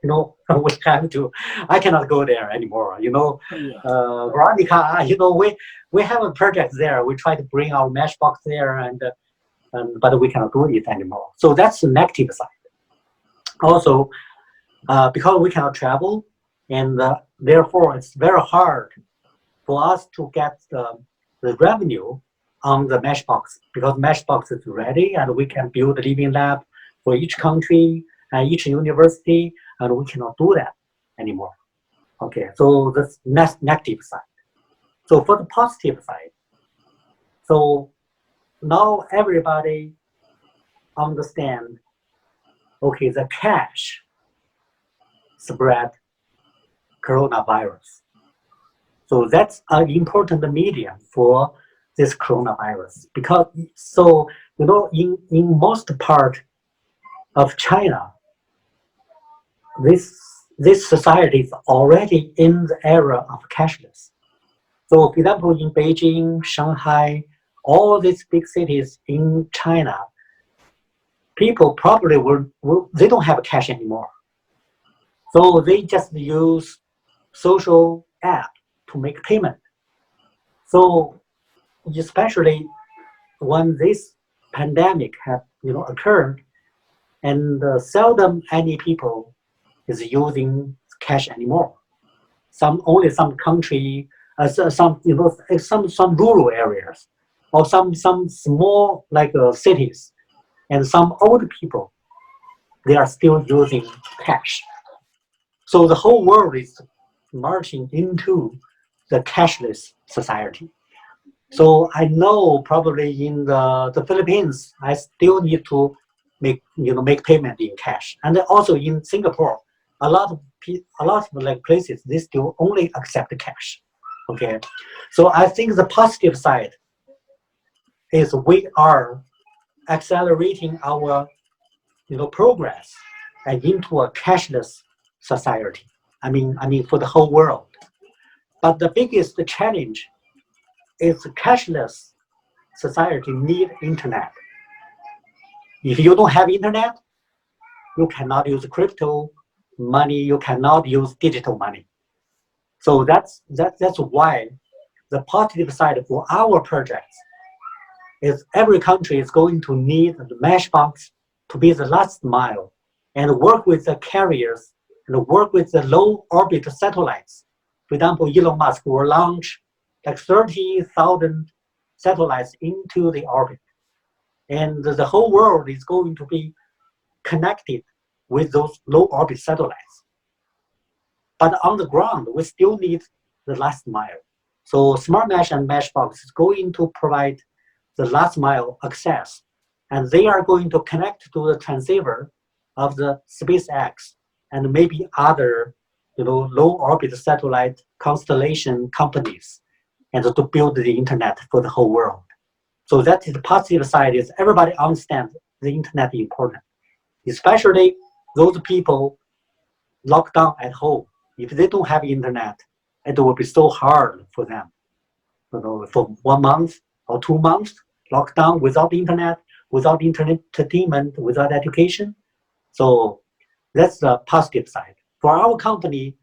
S2: I cannot go there anymore. Veronica, we have a project there. We try to bring our mesh box there, but we cannot do it anymore. So that's the negative side. Also, because we cannot travel, and therefore it's very hard for us to get the revenue on the Meshbox, because Meshbox is ready and we can build a living lab for each country and each university, and we cannot do that anymore. Okay, so that's negative side. So for the positive side, so now everybody understand, okay, the cash spread coronavirus. So that's an important medium for this coronavirus, because in most part of China, this society is already in the era of cashless. So for example, in Beijing, Shanghai, all these big cities in China, people probably they don't have cash anymore. So they just use social app to make payment. So especially when this pandemic have occurred, and seldom any people is using cash anymore. Only some country, some rural areas, or some small cities, and some old people, they are still using cash. So the whole world is marching into the cashless society. So I know probably in the Philippines, I still need to make payment in cash, and also in Singapore, a lot of places they still only accept cash. Okay, so I think the positive side is we are accelerating our progress and into a cashless society. I mean for the whole world. But the biggest challenge is cashless society need internet. If you don't have internet, you cannot use crypto money, you cannot use digital money. So that's why the positive side for our projects is every country is going to need the Meshbox to be the last mile, and work with the carriers and work with the low orbit satellites. For example, Elon Musk will launch 30,000 satellites into the orbit, and the whole world is going to be connected with those low orbit satellites. But on the ground, we still need the last mile. So SmartMesh and Meshbox is going to provide the last mile access, and they are going to connect to the transceiver of the SpaceX and maybe other low orbit satellite constellation companies, and to build the internet for the whole world. So that is the positive side, is everybody understands the internet is important, especially those people locked down at home. If they don't have internet, it will be so hard for them. For 1 month or 2 months locked down without internet, without entertainment, without education. So that's the positive side. For our company,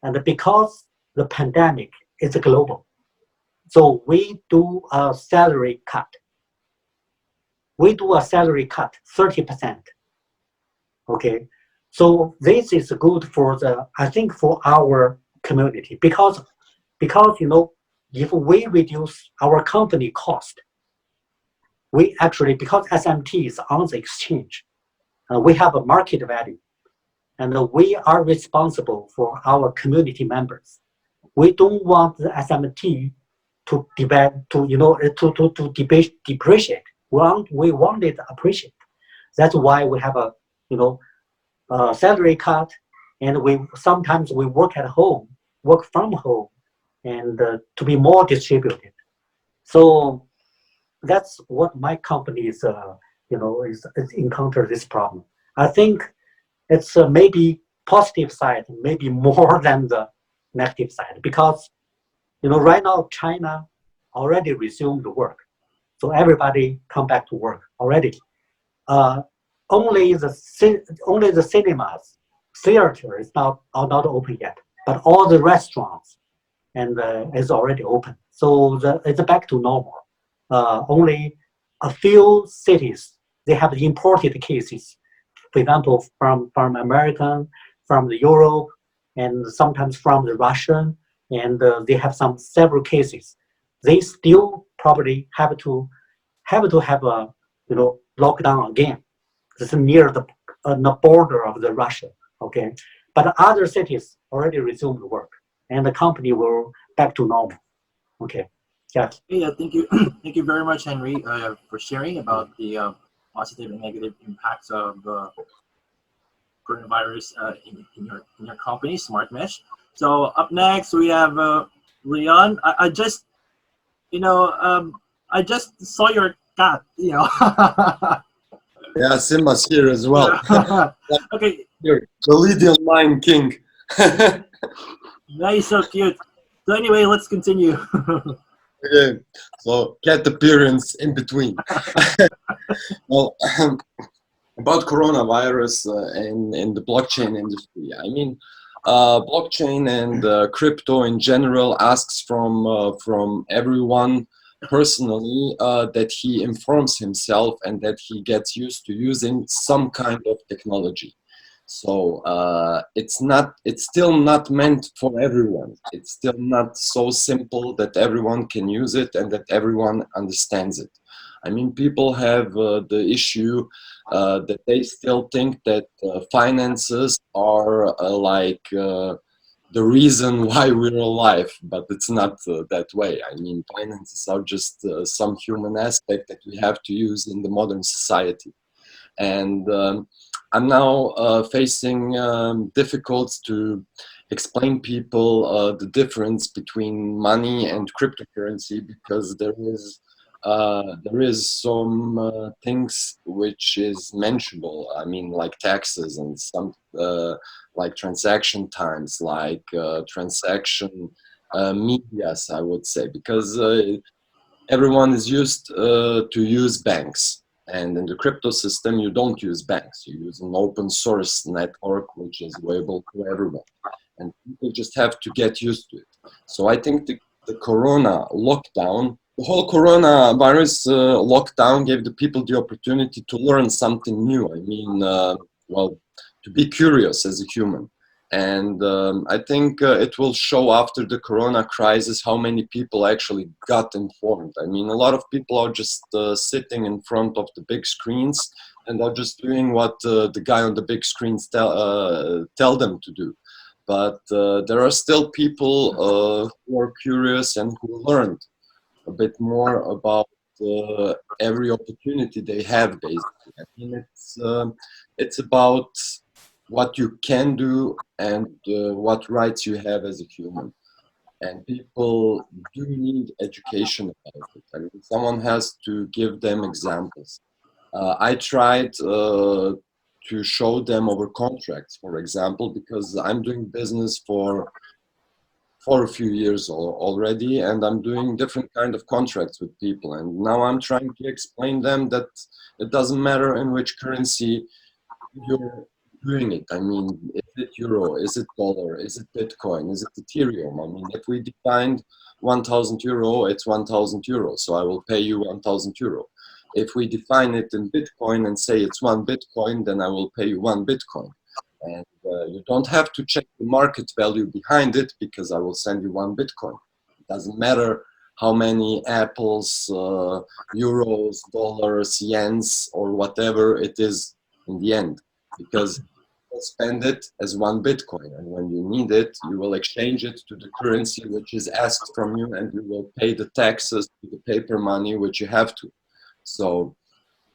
S2: and because the pandemic is global, so we do a salary cut. We do a salary cut, 30%. Okay, so this is good for I think for our community because if we reduce our company cost, we actually, because SMT is on the exchange, we have a market value, and we are responsible for our community members. We don't want the SMT to depreciate. We want it to appreciate. That's why we have a salary cut, and sometimes we work from home, and to be more distributed. So that's what my company is encounter this problem. I think it's maybe positive side, maybe more than the negative side, because right now China already resumed work, so everybody come back to work already. Only the cinemas, theater is are not open yet, but all the restaurants and is already open. So it's back to normal. Only a few cities, they have imported cases, for example, from American, from the Europe, and sometimes from the Russian, and they have several cases. They still probably have to have a lockdown again. It's near the border of the Russia. Okay, but other cities already resumed work, and the company will back to normal. Okay. Yeah.
S1: Yeah, thank you. Thank you very much, Henry, for sharing about the positive and negative impacts of coronavirus in your company, SmartMesh. So up next we have Leon. I just I just saw your cat.
S3: Yeah, Simba's here as well.
S1: Okay.
S3: Here, the Lydian Lion King.
S1: Nice, so cute. So anyway, let's continue.
S3: Okay, so cat appearance in between. Well, about coronavirus in the blockchain industry, I mean, blockchain and crypto in general asks from everyone personally that he informs himself and that he gets used to using some kind of technology. So it's still not meant for everyone. It's still not so simple that everyone can use it and that everyone understands it. I mean, people have the issue that they still think that finances are like the reason why we're alive, but it's not that way. I mean, finances are just some human aspect that we have to use in the modern society. And I'm now facing difficulties to explain people the difference between money and cryptocurrency, because there is some things which is mentionable. I mean, like taxes and some like transaction times, like transaction medias, I would say, because everyone is used to use banks. And in the crypto system, you don't use banks. You use an open source network, which is available to everyone. And people just have to get used to it. So I think the corona lockdown, the whole coronavirus lockdown gave the people the opportunity to learn something new. I mean, well, to be curious as a human. And I think it will show after the corona crisis how many people actually got informed. I mean, a lot of people are just sitting in front of the big screens and are just doing what the guy on the big screens tell them to do. But there are still people who are curious and who learned a bit more about every opportunity they have, basically. I mean, it's about what you can do and what rights you have as a human. And people do need education about it. I mean, someone has to give them examples. I tried to show them over contracts, for example, because I'm doing business for for a few years already, and I'm doing different kind of contracts with people. And now I'm trying to explain them that it doesn't matter in which currency you're doing it. I mean, is it euro? Is it dollar? Is it Bitcoin? Is it Ethereum? I mean, if we defined 1,000 euro, it's 1,000 euro. So I will pay you 1,000 euro. If we define it in Bitcoin and say it's 1 Bitcoin, then I will pay you 1 Bitcoin. And you don't have to check the market value behind it, because I will send you 1 Bitcoin. It doesn't matter how many apples, euros, dollars, yens, or whatever it is in the end, because you'll spend it as 1 Bitcoin. And when you need it, you will exchange it to the currency which is asked from you, and you will pay the taxes to the paper money which you have to. So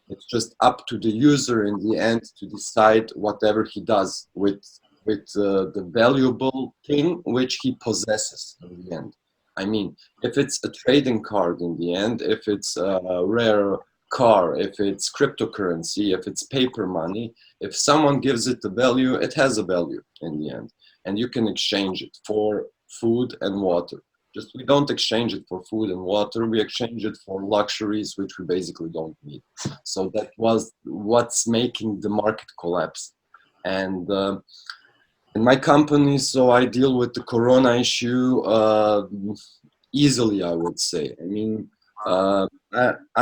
S3: it's just up to the user in the end to decide whatever he does with the valuable thing which he possesses in the end. I mean, if it's a trading card in the end, if it's a rare car, if it's cryptocurrency, if it's paper money, if someone gives it a value, it has a value in the end. And you can exchange it for food and water. Just we don't exchange it for food and water, we exchange it for luxuries which we basically don't need. So that was what's making the market collapse. And in my company, so I deal with the corona issue easily, I would say. I mean,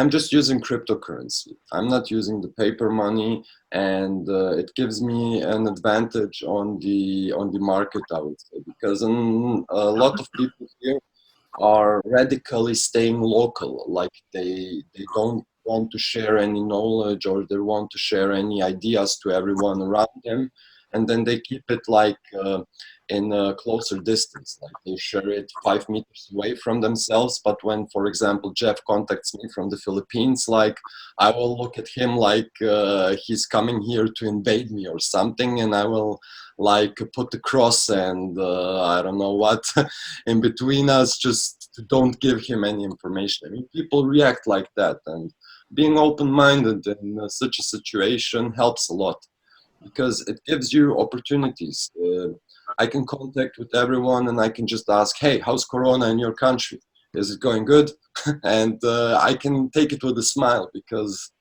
S3: I'm just using cryptocurrency. I'm not using the paper money, and it gives me an advantage on the market, I would say, because a lot of people here are radically staying local. Like they don't want to share any knowledge, or they want to share any ideas to everyone around them, and then they keep it like in a closer distance, like they share it 5 meters away from themselves. But when, for example, Jeff contacts me from the Philippines, like I will look at him like he's coming here to invade me or something, and I will like put the cross and I don't know what in between us, just to don't give him any information. I mean, people react like that, and being open-minded in such a situation helps a lot, because it gives you opportunities. I can contact with everyone, and I can just ask, hey, how's Corona in your country? Is it going good? And I can take it with a smile, because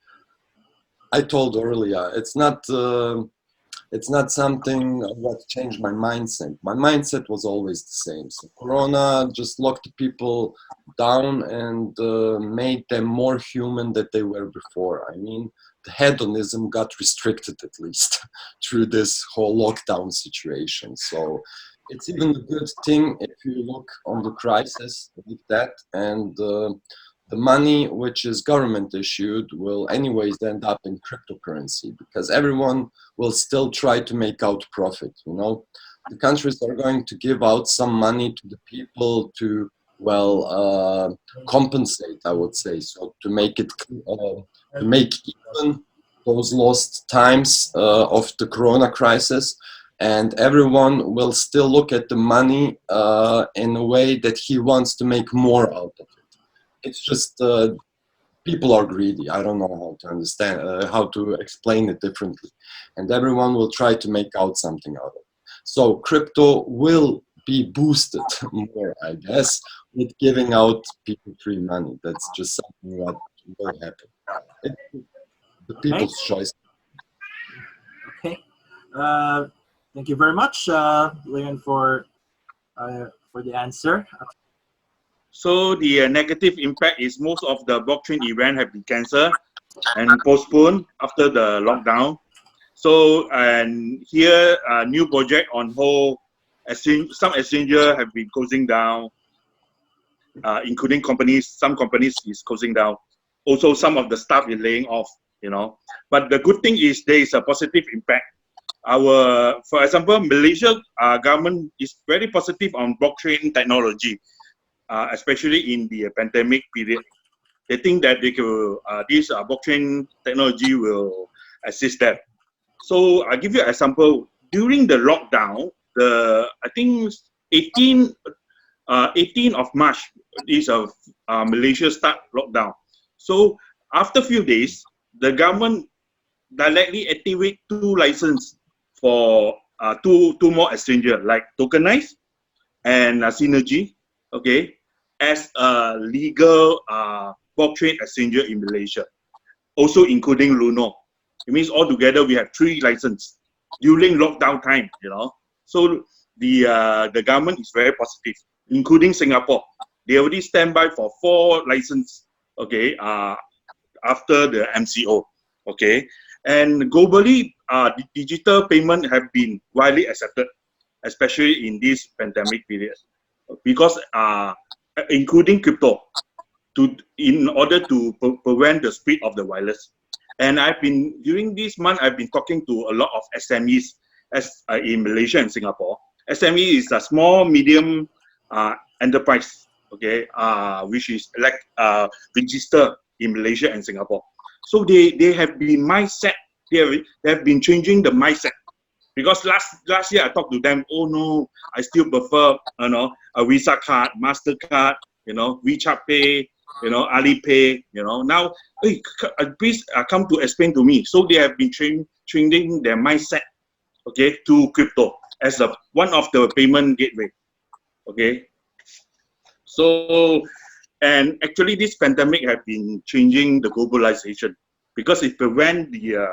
S3: I told earlier, it's not something what changed my mindset. My mindset was always the same. So Corona just locked the people down and made them more human than they were before. I mean, the hedonism got restricted, at least, through this whole lockdown situation. So it's even a good thing if you look on the crisis like that, and the money which is government issued will anyways end up in cryptocurrency, because everyone will still try to make out profit. You know, the countries are going to give out some money to the people to, well, compensate, I would say, so to make it to make even those lost times of the corona crisis. And everyone will still look at the money in a way that he wants to make more out of it. It's just people are greedy. I don't know how to understand, how to explain it differently. And everyone will try to make out something out of it. So crypto will be boosted more, I guess, with giving out people free money. That's just something that will happen. It's the people's choice.
S1: Okay. Thank you very much, Lydian, for the answer.
S4: So the negative impact is most of the blockchain event have been cancelled and postponed after the lockdown. So, and here new project on hold. Some exchanges have been closing down, including companies. Some companies is closing down. Also, some of the staff is laying off. You know, but the good thing is there is a positive impact. For example, Malaysia government is very positive on blockchain technology. Especially in the pandemic period, they think that they could, this blockchain technology will assist them. So I'll give you an example. During the lockdown, I think 18 of March is Malaysia start lockdown. So after a few days, the government directly activate 2 licenses for two more exchanges, like tokenized and Synergy, okay, as a legal blockchain exchanger in Malaysia, also including Luno. It means altogether we have 3 licenses during lockdown time, So the government is very positive, including Singapore. They already stand by for 4 licenses, okay, after the MCO, okay. And globally, digital payment have been widely accepted, especially in this pandemic period, because including crypto, in order to prevent the spread of the virus. And during this month, I've been talking to a lot of SMEs in Malaysia and Singapore. SME is a small, medium enterprise, okay, which is registered in Malaysia and Singapore. So they have been mindset, they have been changing the mindset. Because last year I talked to them, oh no, I still prefer, a Visa card, MasterCard, WeChat Pay, Alipay, now, hey, please come to explain to me. So they have been changing their mindset, okay, to crypto as one of the payment gateway, okay. So, and actually this pandemic have been changing the globalization because it prevent the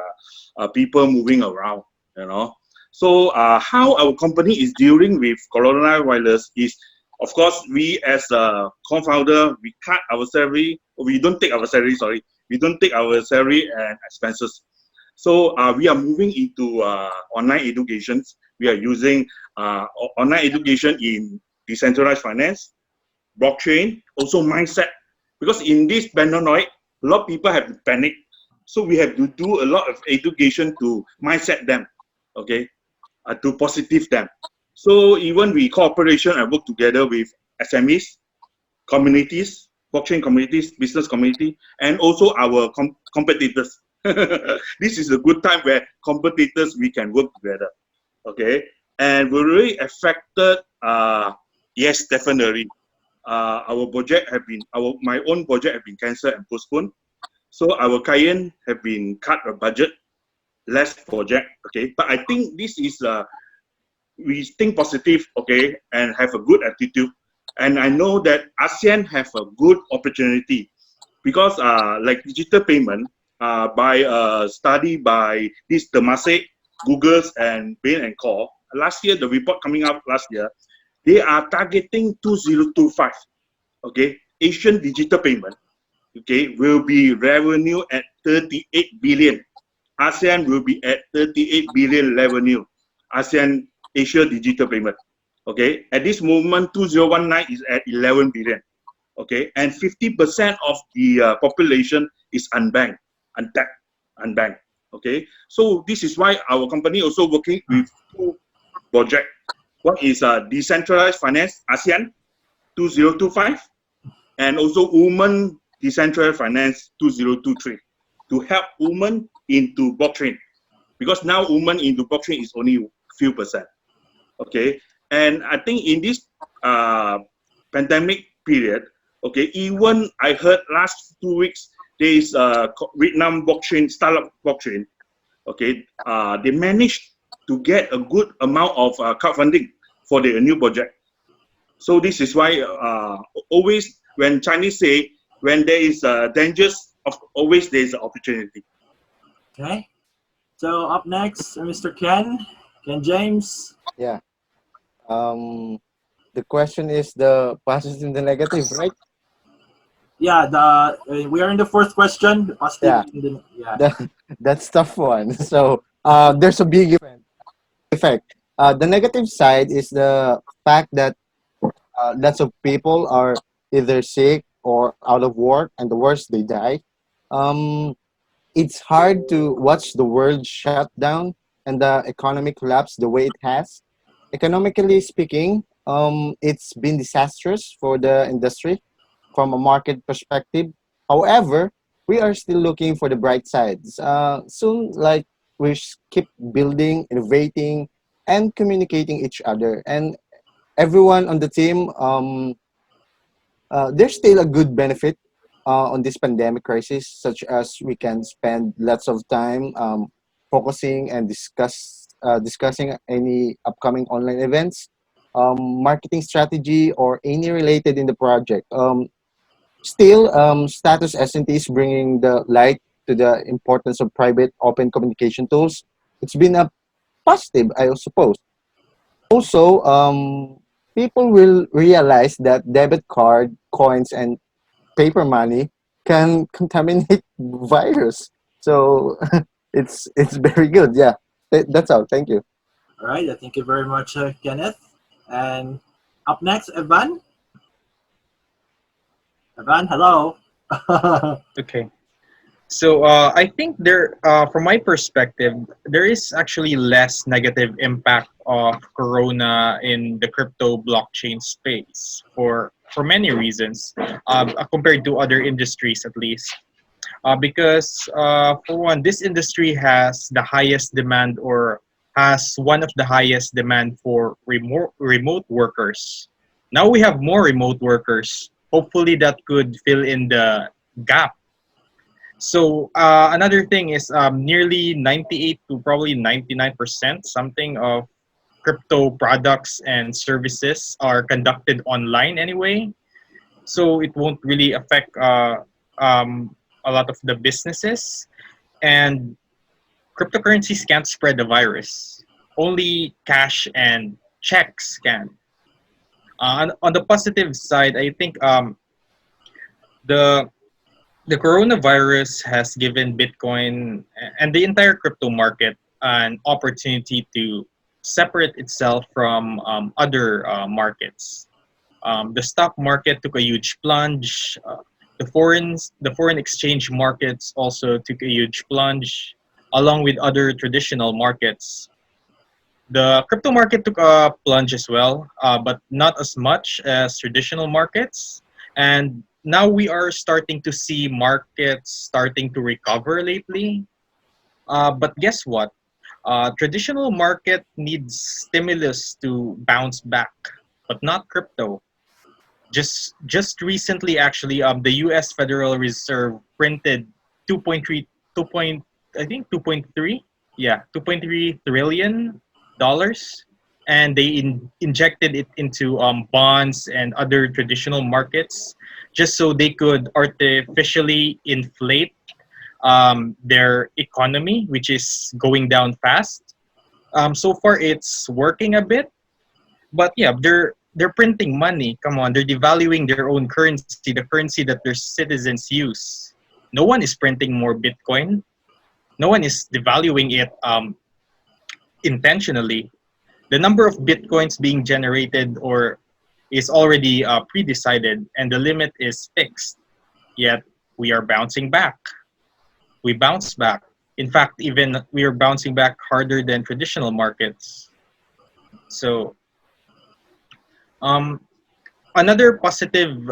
S4: people moving around, So how our company is dealing with coronavirus is, of course, we as a co-founder, we cut our salary. We don't take our salary, sorry. We don't take our salary and expenses. So we are moving into online educations. We are using online education in decentralized finance, blockchain, also mindset. Because in this pandemic, a lot of people have panicked. So we have to do a lot of education to mindset them, okay, to positive them. So even we cooperation and work together with SMEs, communities, blockchain communities, business community, and also our competitors. This is a good time where competitors, we can work together, okay? And we're really affected, yes, definitely. Our project have been, my own project have been cancelled and postponed. So our client have been cut a budget, less project, okay? But I think this is, we think positive, okay, and have a good attitude. And I know that ASEAN have a good opportunity because like digital payment, by a study by this Temasek, Google's and Bain and Core, last year, the report coming up last year, they are targeting 2025, okay, Asian digital payment, okay, will be revenue at 38 billion. ASEAN will be at 38 billion revenue. ASEAN Asia digital payment, okay. At this moment, 2019 is at 11 billion, okay, and 50% of the population is unbanked, untapped, unbanked, okay. So this is why our company also working with 2 projects. One is decentralized finance ASEAN 2025, and also women decentralized finance 2023 to help women into blockchain, because now women into blockchain is only few percent. Okay, and I think in this pandemic period, okay, even I heard last 2 weeks there is a Vietnam blockchain, startup blockchain, okay, they managed to get a good amount of crowdfunding for the new project. So this is why always when Chinese say when there is dangers, always there is an opportunity.
S1: Okay. So up next, Mr. Ken James.
S5: Yeah. The question is the positive and the negative, right?
S1: Yeah, we are in the fourth question. The positive.
S5: Yeah. That's tough one. So there's a big effect. The negative side is the fact that lots of people are either sick or out of work, and the worst, they die. It's hard to watch the world shut down and the economy collapse the way it has. Economically speaking, it's been disastrous for the industry from a market perspective. However, we are still looking for the bright sides. Soon, like keep building, innovating, and communicating each other. And everyone on the team, there's still a good benefit on this pandemic crisis, such as we can spend lots of time focusing and discussing any upcoming online events. marketing strategy, or any related in the project. Still, Status S&T is bringing the light to the importance of private open communication tools. It's been a positive, I suppose. Also, people will realize that debit card, coins, and paper money can contaminate virus. So it's very good. Yeah, that's all. Thank you.
S1: All right. Thank you very much, Kenneth. And up next, Evan. Evan, hello.
S6: Okay. So I think from my perspective, there is actually less negative impact of Corona in the crypto blockchain space for many reasons, compared to other industries at least. Because for one, this industry has the highest demand, or has one of the highest demand for remote workers. Now we have more remote workers. Hopefully that could fill in the gap. So another thing is, nearly 98 to probably 99% something of crypto products and services are conducted online anyway. So it won't really affect a lot of the businesses. And cryptocurrencies can't spread the virus. Only cash and checks can. On the positive side, I think the the coronavirus has given Bitcoin and the entire crypto market an opportunity to separate itself from other markets. The stock market took a huge plunge. The foreign exchange markets also took a huge plunge, along with other traditional markets. The crypto market took a plunge as well, but not as much as traditional markets. And now we are starting to see markets starting to recover lately. But guess what? Traditional market needs stimulus to bounce back, but not crypto. Just recently, actually, the U.S. Federal Reserve printed 2.3, 2 point, I think 2.3, yeah, 2.3 trillion dollars, and they injected it into bonds and other traditional markets, just so they could artificially inflate their economy, which is going down fast. So far, it's working a bit, but yeah, they're printing money. Come on, they're devaluing their own currency, the currency that their citizens use. No one is printing more Bitcoin. No one is devaluing it intentionally. The number of Bitcoins being generated or is already pre-decided, and the limit is fixed. Yet we are bouncing back. We bounce back. In fact, even we are bouncing back harder than traditional markets. So another positive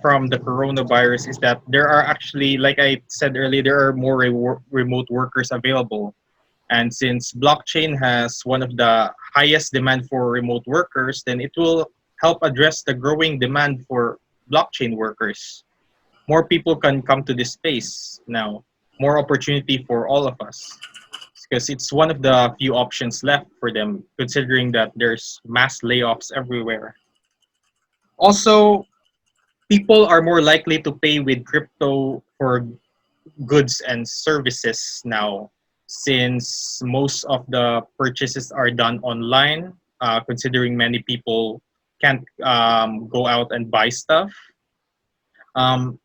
S6: from the coronavirus is that there are actually, like I said earlier, there are more remote workers available. And since blockchain has one of the highest demand for remote workers, then it will help address the growing demand for blockchain workers. More people can come to this space now. More opportunity for all of us, because it's one of the few options left for them, considering that there's mass layoffs everywhere. Also, people are more likely to pay with crypto for goods and services now, since most of the purchases are done online, considering many people can't go out and buy stuff. Um,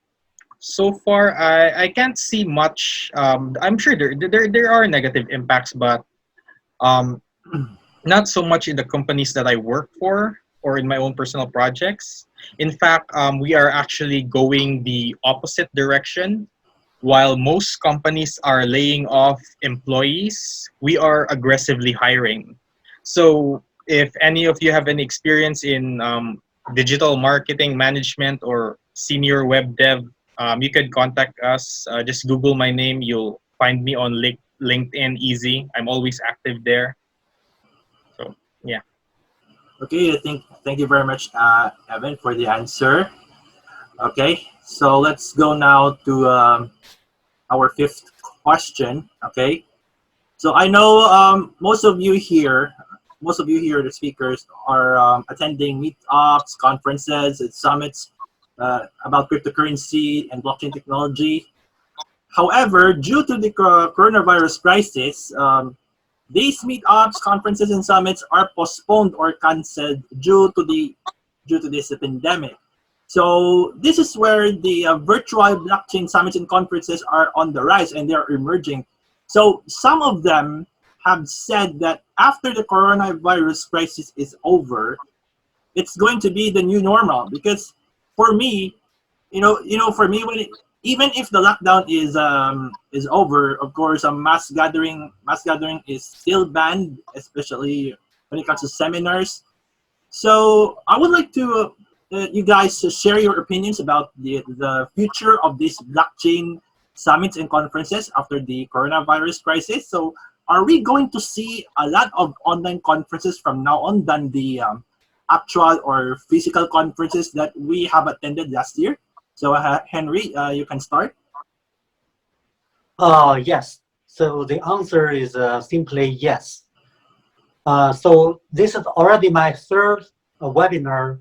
S6: so far, I can't see much. I'm sure there are negative impacts, but um, not so much in the companies that I work for or in my own personal projects. In fact, we are actually going the opposite direction. While most companies are laying off employees, we are aggressively hiring. So if any of you have any experience in digital marketing management or senior web dev, you can contact us. Just Google my name. You'll find me on LinkedIn easy. I'm always active there. So, yeah.
S1: Okay, thank you very much, Evan, for the answer. Okay, so let's go now to our fifth question. Okay, so I know most of you here most of you here, the speakers, are attending meetups, conferences, and summits about cryptocurrency and blockchain technology. However, due to the coronavirus crisis, these meetups, conferences, and summits are postponed or cancelled due to this pandemic. So this is where the virtual blockchain summits and conferences are on the rise, and they are emerging. So some of them have said that after the coronavirus crisis is over, it's going to be the new normal. Because for me, for me, even if the lockdown is over, of course, a mass gathering is still banned, especially when it comes to seminars. So I would like to you guys to share your opinions about the future of these blockchain summits and conferences after the coronavirus crisis. So are we going to see a lot of online conferences from now on than the actual or physical conferences that we have attended last year? So Henry, you can start.
S2: Yes. So the answer is simply yes. So this is already my third webinar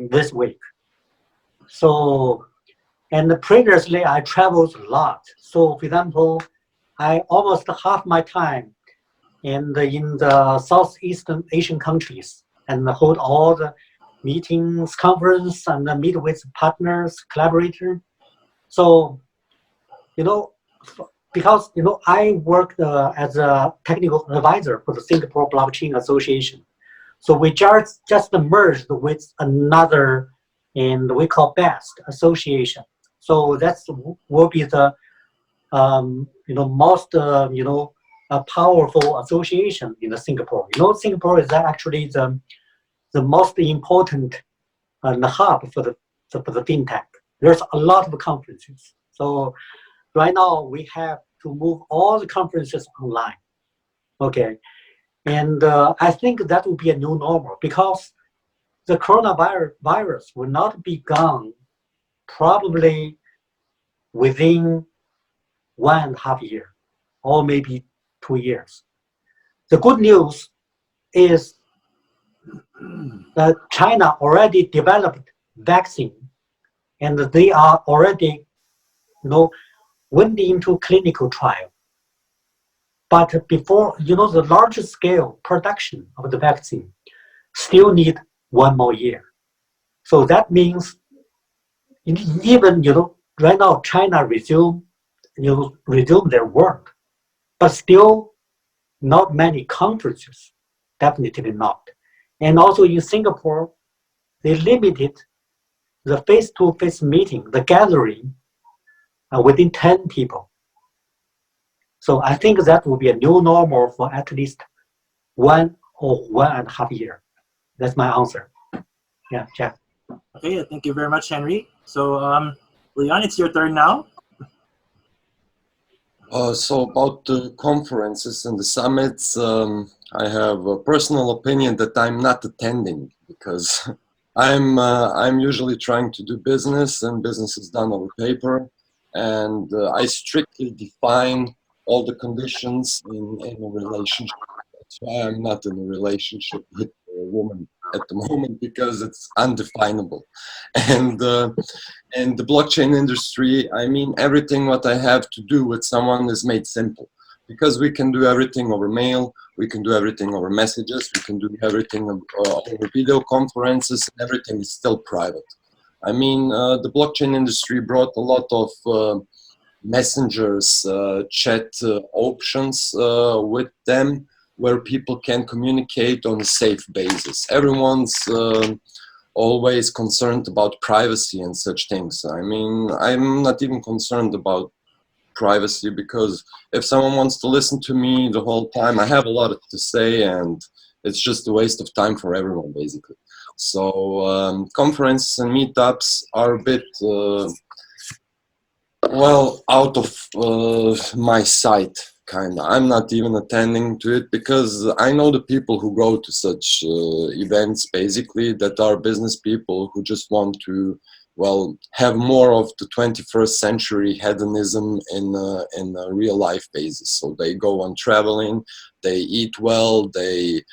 S2: this week. So, and previously I traveled a lot. So for example, I almost half my time in the Southeastern Asian countries and hold all the meetings, conference, and meet with partners, collaborators. So, because I worked as a technical advisor for the Singapore Blockchain Association. So we just merged with another, and we call BEST association. So that's will be the most powerful association in Singapore. Singapore is actually the most important hub for the fintech. There's a lot of conferences. So right now we have to move all the conferences online. Okay. And I think that will be a new normal because the coronavirus will not be gone probably within 1.5 years or maybe 2 years. The good news is that China already developed vaccine and they are already went into clinical trial. But before, the large scale production of the vaccine still need 1 more year. So that means even, right now China resume their work, but still not many conferences, definitely not. And also in Singapore, they limited the face-to-face meeting, the gathering within 10 people. So I think that will be a new normal for at least 1 or 1.5 years. That's my answer. Yeah, Jeff.
S1: Okay, thank you very much, Henry. So, Leon, it's your turn now.
S3: So about the conferences and the summits, I have a personal opinion that I'm not attending because I'm usually trying to do business, and business is done over paper, and I strictly define all the conditions in a relationship. That's why I'm not in a relationship with a woman at the moment, because it's undefinable. And in the blockchain industry, I mean, everything what I have to do with someone is made simple, because we can do everything over mail, we can do everything over messages, we can do everything over video conferences, and everything is still private. I mean, the blockchain industry brought a lot of messengers, chat options with them, where people can communicate on a safe basis. Everyone's always concerned about privacy and such things. I mean, I'm not even concerned about privacy, because if someone wants to listen to me the whole time, I have a lot to say, and it's just a waste of time for everyone, basically. So conferences and meetups are a bit well, out of my sight, kind of. I'm not even attending to it, because I know the people who go to such events, basically, that are business people who just want to, well, have more of the 21st century hedonism in a real life basis. So they go on traveling, they eat well, they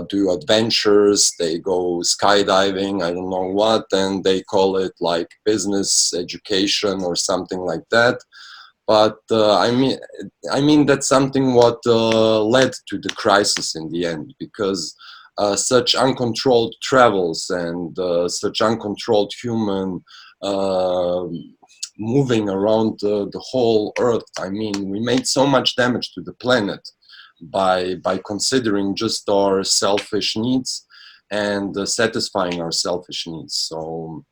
S3: do adventures, they go skydiving, I don't know what, and they call it like business education or something like that. But I mean that's something what led to the crisis in the end, because such uncontrolled travels and such uncontrolled human moving around the whole earth. I mean, we made so much damage to the planet by considering just our selfish needs and satisfying our selfish needs. So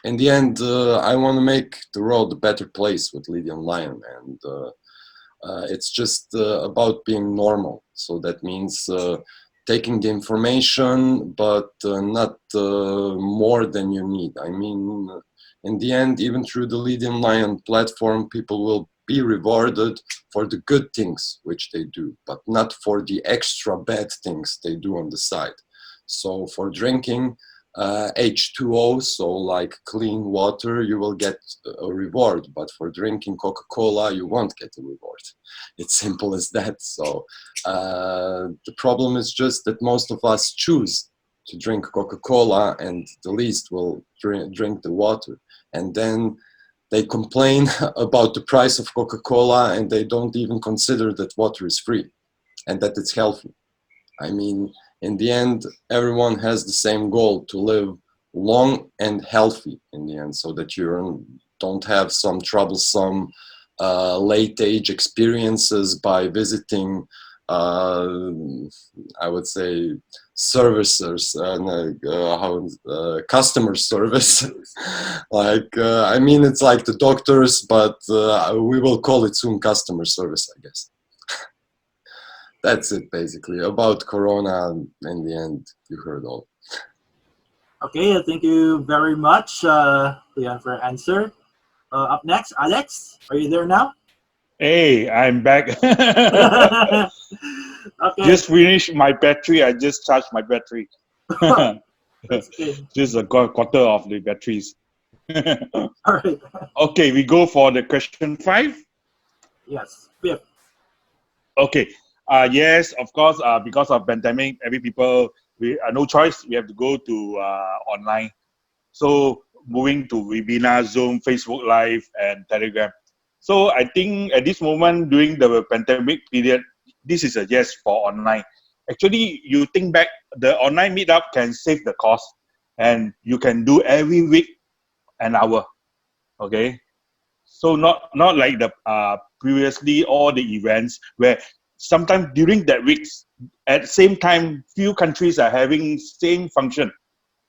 S3: in the end, I want to make the world a better place with Lydian Lion, and it's just about being normal. So that means taking the information, but not more than you need. I mean, in the end, even through the Lydian Lion platform, people will be rewarded for the good things which they do, but not for the extra bad things they do on the side. So for drinking H2O, so like clean water, you will get a reward, but for drinking Coca-Cola, you won't get a reward. It's simple as that. So the problem is just that most of us choose to drink Coca-Cola, and the least will drink the water. And then they complain about the price of Coca-Cola, and they don't even consider that water is free and that it's healthy. I mean, in the end, everyone has the same goal, to live long and healthy in the end, so that you don't have some troublesome late age experiences by visiting, I would say, servicers and customer service. Like, I mean, it's like the doctors, but we will call it soon customer service, I guess. That's it, basically. About Corona, in the end, you heard all.
S1: Okay, thank you very much, Leon, for your answer. Up next, Alex, are you there now?
S4: Hey, I'm back.
S1: Okay.
S4: Just finished my battery. I just charged my battery.
S1: That's good.
S4: Just a quarter of the batteries.
S1: All right.
S4: Okay, we go for the question 5.
S1: Yes, fifth.
S4: Okay. Yes, of course. Because of pandemic, every people we no choice. We have to go to online. So moving to webinar, Zoom, Facebook Live, and Telegram. So I think at this moment during the pandemic period, this is a yes for online. Actually, you think back, the online meetup can save the cost, and you can do every week an hour. Okay, so not like the previously all the events where sometimes during that weeks at the same time few countries are having same function.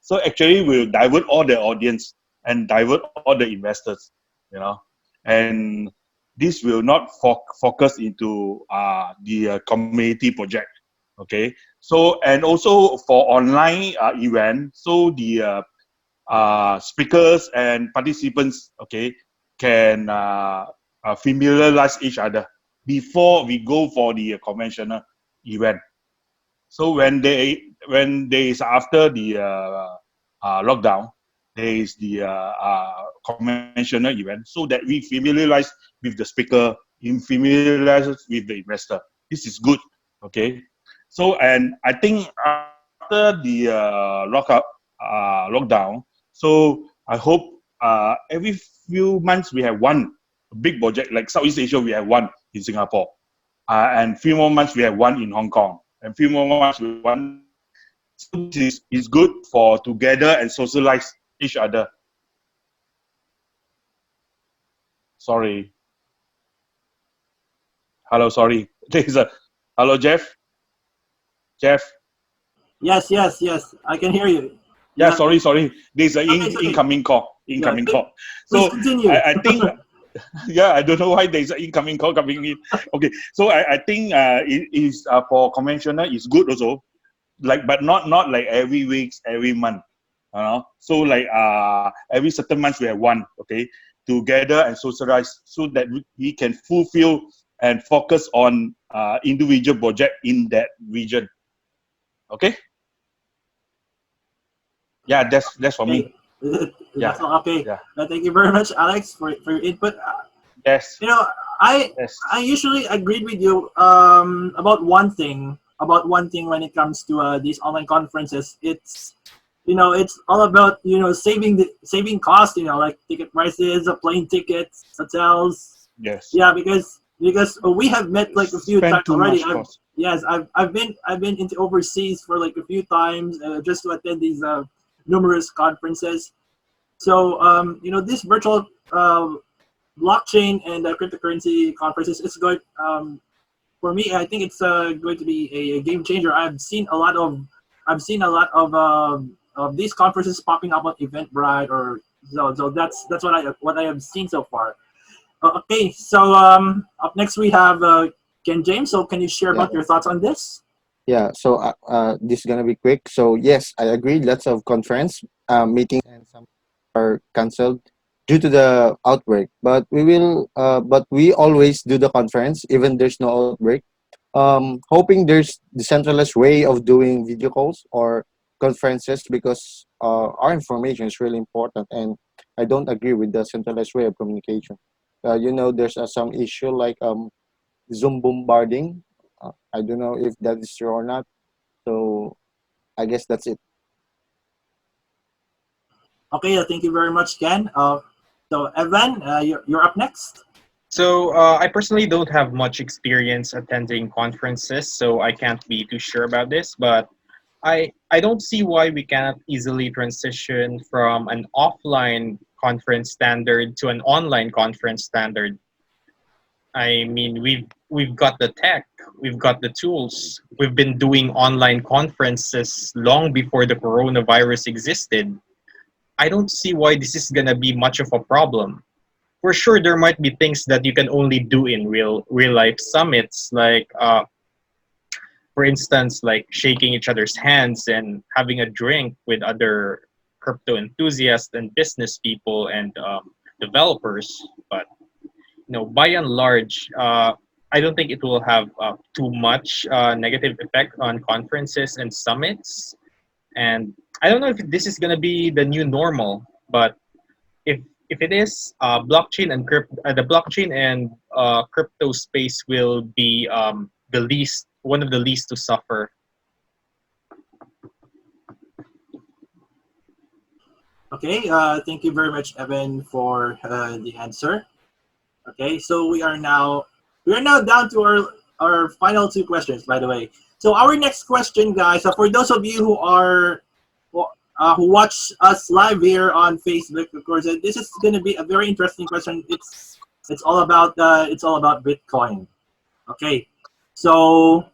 S4: So actually we'll divert all the audience and divert all the investors, you know, and this will not focus into the community project. Okay, so and also for online event, so the speakers and participants, okay, can familiarize each other before we go for the conventional event. So when there is after the lockdown, there is the conventional event, so that we familiarize with the speaker, familiarize with the investor. This is good, okay. So and I think after the lockdown, so I hope every few months we have one big project, like Southeast Asia we have one in Singapore, and few more months we have one in Hong Kong, and few more months we have one. So this is good for together and socialize each other. Sorry. Hello, sorry. There's a hello, Jeff. Jeff.
S1: Yes. I can hear you.
S4: Yeah, sorry. There's an
S1: Okay.
S4: incoming call. Call. So
S1: Please continue.
S4: I think, yeah, I don't know why there's an incoming call coming in. Okay, so I think it is for conventional is good also, like but not like every week, every month. So like every certain months we have one. Okay, together and socialize so that we can fulfill and focus on individual project in that region. Okay. Yeah, that's for me. Yeah.
S1: That's all, okay.
S4: Yeah.
S1: Thank you very much, Alex, for your input.
S4: Yes.
S1: You know, I
S4: Yes.
S1: usually agreed with you about one thing. about one thing when it comes to these online conferences. It's it's all about saving cost. Like ticket prices, plane tickets, hotels.
S4: Yes.
S1: Yeah, because we have met like a few
S4: Spend
S1: times
S4: too
S1: already.
S4: much cost.
S1: I've been into overseas for like a few times just to attend these numerous conferences. So this virtual blockchain and cryptocurrency conferences is going for me. I think it's going to be a game changer. I've seen a lot of these conferences popping up on Eventbrite or so that's what I have seen so far. Okay, so up next we have Ken James. So can you share
S5: Yeah.
S1: about your thoughts on this?
S5: Yeah, so this is gonna be quick. So yes, I agree. Lots of conference meetings and some are cancelled due to the outbreak. But we always do the conference even there's no outbreak. Hoping there's decentralized way of doing video calls or conferences because our information is really important, and I don't agree with the centralized way of communication. There's some issue like Zoom bombarding. I don't know if that is true or not. So I guess that's it.
S1: Okay, thank you very much, Ken. So Evan, you're up next.
S6: So I personally don't have much experience attending conferences, so I can't be too sure about this. But I don't see why we cannot easily transition from an offline conference standard to an online conference standard. I mean, we've got the tech, we've got the tools. We've been doing online conferences long before the coronavirus existed. I don't see why this is gonna be much of a problem. For sure, there might be things that you can only do in real life summits, like for instance, like shaking each other's hands and having a drink with other crypto enthusiasts and business people and developers. But by and large, I don't think it will have too much negative effect on conferences and summits. And I don't know if this is gonna be the new normal, but if it is, the blockchain and crypto space will be one of the least to suffer.
S1: Okay, thank you very much, Evan, for the answer. Okay, so we are now down to our final two questions, by the way. So our next question, guys, for those of you who watch us live here on Facebook, of course, this is going to be a very interesting question. It's all about Bitcoin. Okay, so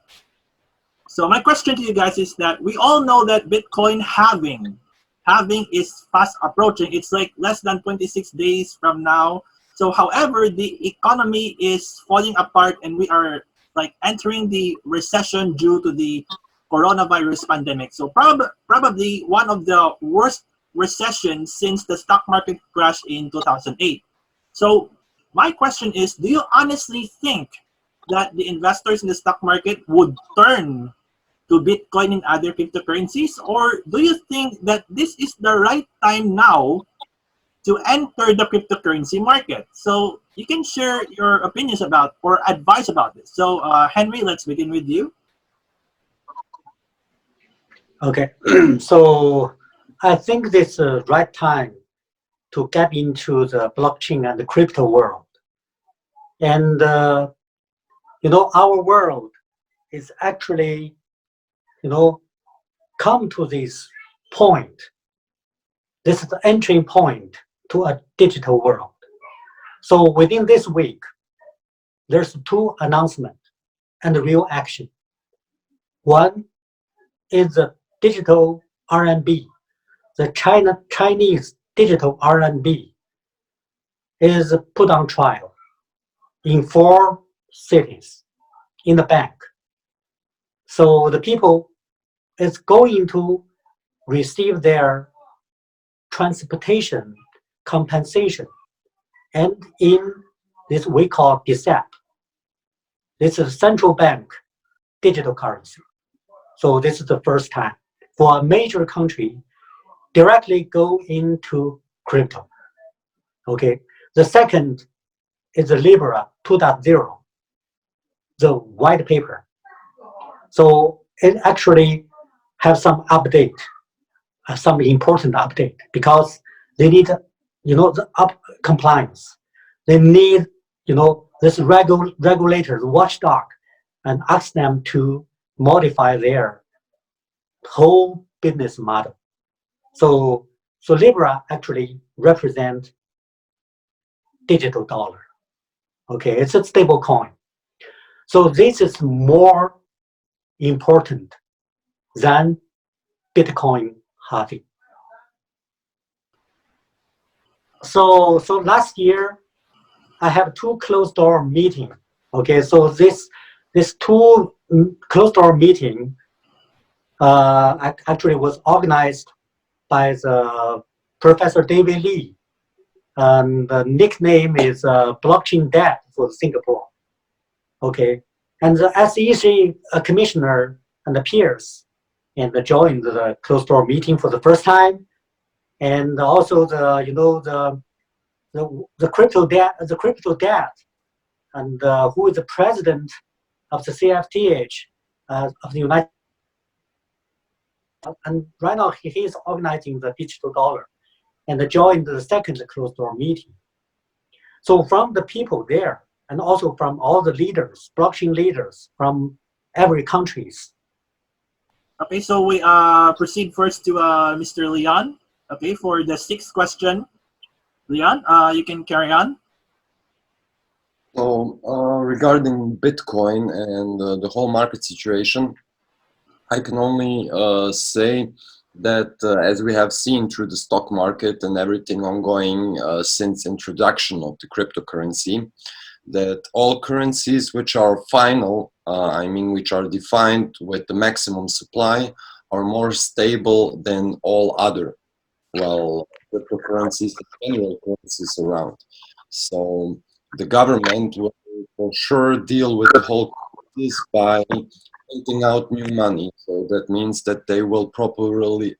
S1: my question to you guys is that we all know that Bitcoin halving is fast approaching. It's like less than 26 days from now. So, however, the economy is falling apart, and we are like entering the recession due to the coronavirus pandemic. So, probably one of the worst recessions since the stock market crash in 2008. So, my question is: do you honestly think that the investors in the stock market would turn to Bitcoin and other cryptocurrencies, or do you think that this is the right time now to enter the cryptocurrency market? So you can share your opinions about or advice about this. So Henry, let's begin with you.
S2: Okay, so I think this is the right time to get into the blockchain and the crypto world. And, our world is actually, come to this point. This is the entry point to a digital world. So within this week, there's two announcements and real action. One is the digital RMB. The Chinese digital RMB is put on trial in 4 cities in the bank. So the people is going to receive their transportation compensation, and in this we call DSAP. This is central bank digital currency. So this is the first time for a major country directly go into crypto. Okay. The second is the Libra 2.0, the white paper. So it actually have some update, some important update, because they need, the compliance. They need, this regulator, the watchdog, and ask them to modify their whole business model. So Libra actually represent digital dollar. Okay, it's a stable coin. So this is more important than Bitcoin halving. So last year I have 2 closed door meeting. Okay, so this 2 closed door meeting actually was organized by the Professor David Lee, and the nickname is Blockchain Dad for Singapore. Okay, and the SEC commissioner and the peers and joined the closed door meeting for the first time, and also the crypto dad, and who is the president of the CFTH of the United. And right now he is organizing the digital dollar, and joined the second closed door meeting. So from the people there, and also from all the leaders, blockchain leaders from every countries.
S1: Okay, so we proceed first to Mr. Leon. Okay, for the 6th question, Leon, you can carry on.
S3: So regarding Bitcoin and the whole market situation, I can only say that as we have seen through the stock market and everything ongoing since introduction of the cryptocurrency, that all currencies which are final, which are defined with the maximum supply, are more stable than all other, cryptocurrencies and general currencies around. So the government will for sure deal with the whole crisis by printing out new money. So that means that they will properly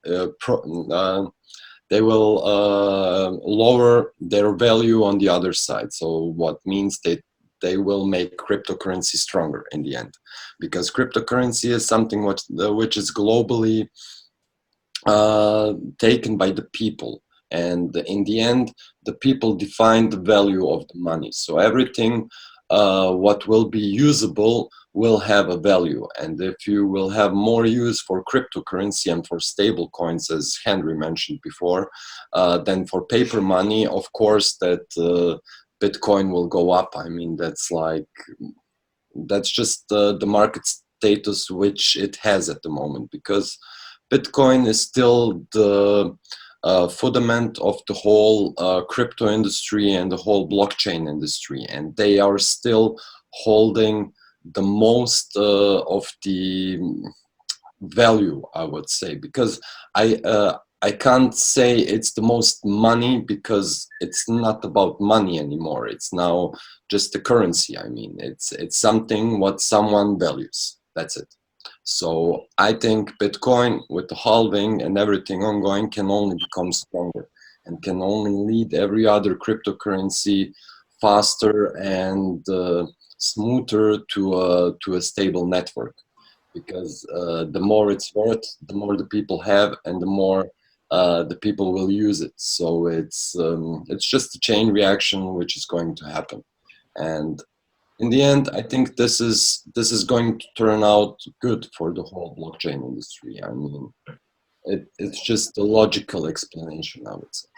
S3: lower their value on the other side. So what means that they will make cryptocurrency stronger in the end, because cryptocurrency is something which is globally taken by the people, and in the end the people define the value of the money. So everything what will be usable will have a value, and if you will have more use for cryptocurrency and for stable coins, as Henry mentioned before, than for paper money, of course that Bitcoin will go up. I mean, that's just the market status which it has at the moment, because Bitcoin is still the fundament of the whole crypto industry and the whole blockchain industry, and they are still holding the most of the value, I would say, because I can't say it's the most money, because it's not about money anymore. It's now just a currency. I mean, it's something what someone values. That's it. So I think Bitcoin, with the halving and everything ongoing, can only become stronger and can only lead every other cryptocurrency faster and smoother to a stable network, because the more it's worth, the more the people have, and the more the people will use it. So it's just a chain reaction which is going to happen, and in the end, I think this is going to turn out good for the whole blockchain industry. I mean, it's just a logical explanation, I would say.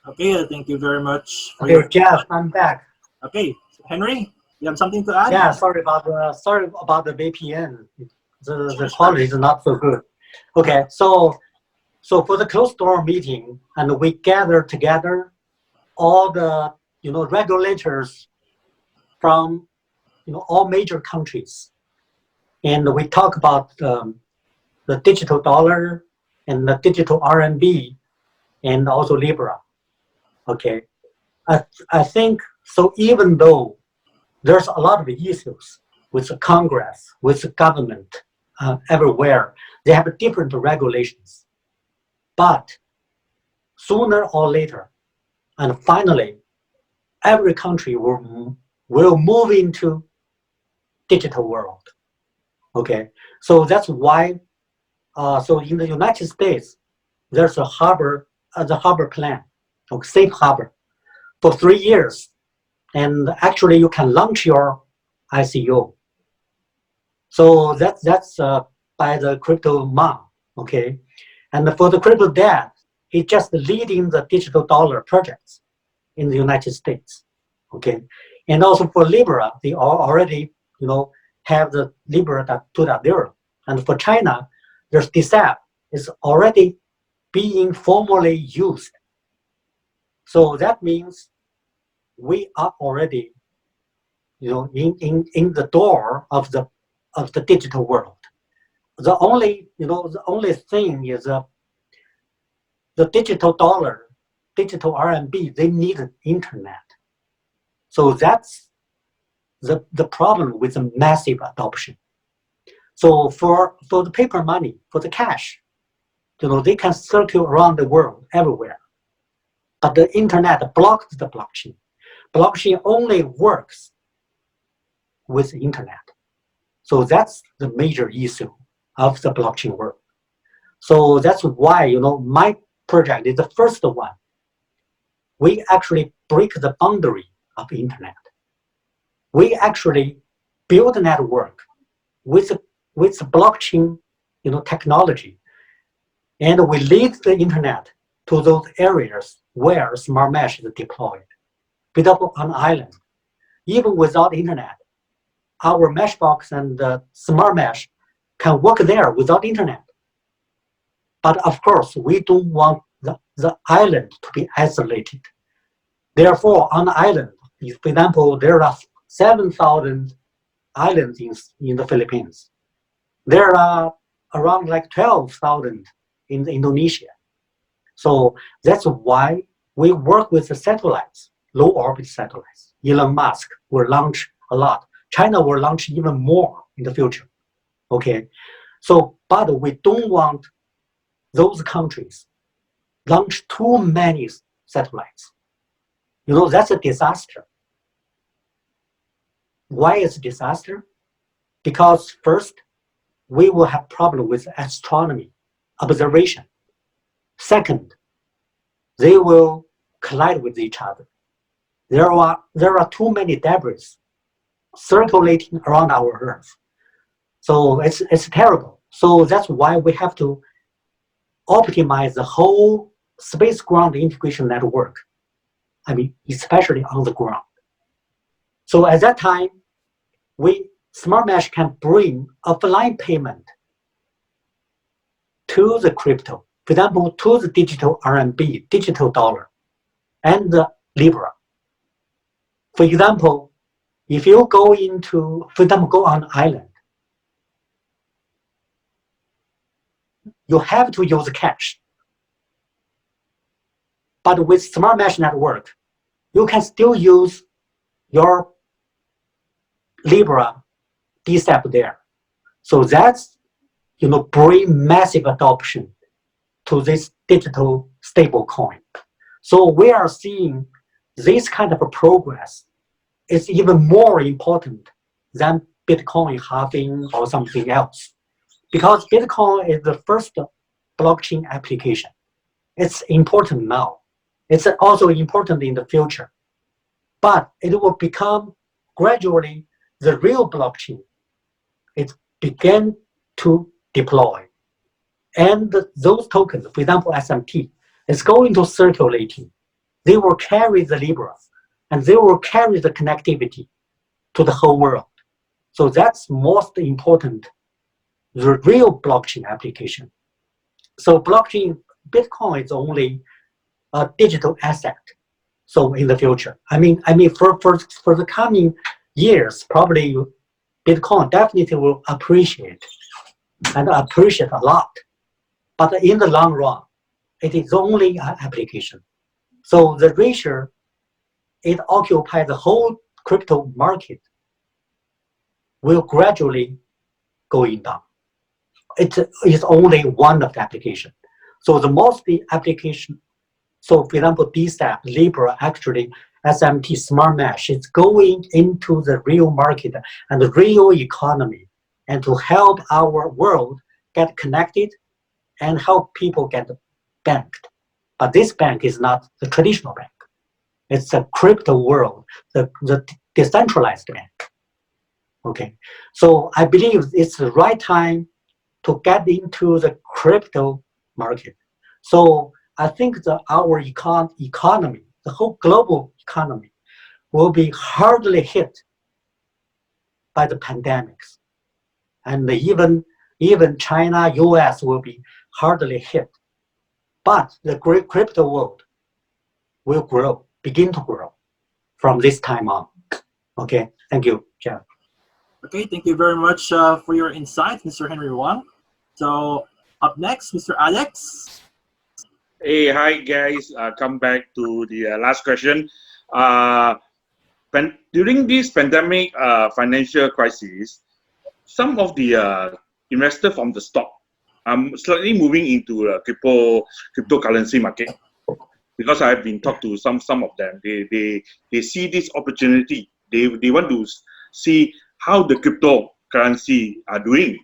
S1: Okay, thank you very much.
S2: Okay, Jeff, I'm back.
S1: Okay, Henry, you have something to add?
S2: Yeah, sorry about the VPN. The quality is not so good. Okay, so for the closed door meeting, and we gather together all the regulators from all major countries, and we talk about the digital dollar and the digital RMB and also Libra. Okay, I think so. Even though there's a lot of issues with the Congress, with the government everywhere, they have different regulations, but sooner or later, and finally, every country will move into digital world. Okay, so that's why. So in the United States, there's a harbor, the harbor plan, safe harbor, for 3 years, and actually you can launch your ICO. So that's by the crypto mom, okay, and for the crypto dad, he's just leading the digital dollar projects in the United States, okay, and also for Libra, they already have the Libra 2.0, and for China, there's DSAP is already being formally used. So that means we are already, in the door of the digital world. The only thing is the digital dollar, digital RMB, they need an internet. So that's the problem with the massive adoption. So for the paper money, for the cash, they can circulate around the world everywhere. But the internet blocks the blockchain. Blockchain only works with the internet. So that's the major issue of the blockchain world. So that's why, my project is the first one. We actually break the boundary of the internet. We actually build a network with blockchain, technology, and we lead the internet to those areas where SmartMesh is deployed. For example, on an island, even without internet, our Meshbox and SmartMesh can work there without internet. But of course, we don't want the island to be isolated. Therefore, on the island, for example, there are 7,000 islands in the Philippines. There are around like 12,000 in Indonesia. So that's why we work with the satellites, low orbit satellites. Elon Musk will launch a lot. China will launch even more in the future. Okay, so but we don't want those countries launch too many satellites. That's a disaster. Why is it a disaster? Because first, we will have problem with astronomy, observation. Second, they will collide with each other. There are too many debris circulating around our Earth. So it's terrible. So that's why we have to optimize the whole space-ground integration network. Especially on the ground. So at that time, SmartMesh can bring offline payment to the crypto, for example, to the digital RMB, digital dollar, and the Libra. For example, if you go go on an island, you have to use cash. But with SmartMesh network, you can still use your Libra DSAP there. So that's, bring massive adoption to this digital stable coin. So we are seeing this kind of a progress is even more important than Bitcoin halving or something else. Because Bitcoin is the first blockchain application. It's important now. It's also important in the future. But it will become gradually the real blockchain. It began to deploy. And those tokens, for example, SMT, is going to circulating. They will carry the Libra, and they will carry the connectivity to the whole world. So that's most important, the real blockchain application. So Bitcoin is only a digital asset. So in the future, for the coming years, probably Bitcoin definitely will appreciate a lot. But in the long run, it is only an application. So the ratio, it occupies the whole crypto market, will gradually going down. It is only one of the application. So the most the application, so for example, DSAP, Libra, actually SMT, SmartMesh, it's going into the real market and the real economy and to help our world get connected and help people get banked. But this bank is not the traditional bank. It's a crypto world, the decentralized bank. Okay, so I believe it's the right time to get into the crypto market. So I think our economy, the whole global economy, will be hardly hit by the pandemics. And even China, US will be hardly hit. But the great crypto world will grow, begin to grow from this time on. Okay, thank you, Jeff.
S1: Okay, thank you very much for your insights, Mr. Henry Wang. So up next, Mr. Alex.
S4: Hey, hi guys. Come back to the last question. During this pandemic financial crisis, some of the investors from the stock slightly moving into cryptocurrency market, because I've been talked to some of them. They see this opportunity. They want to see how the cryptocurrency are doing.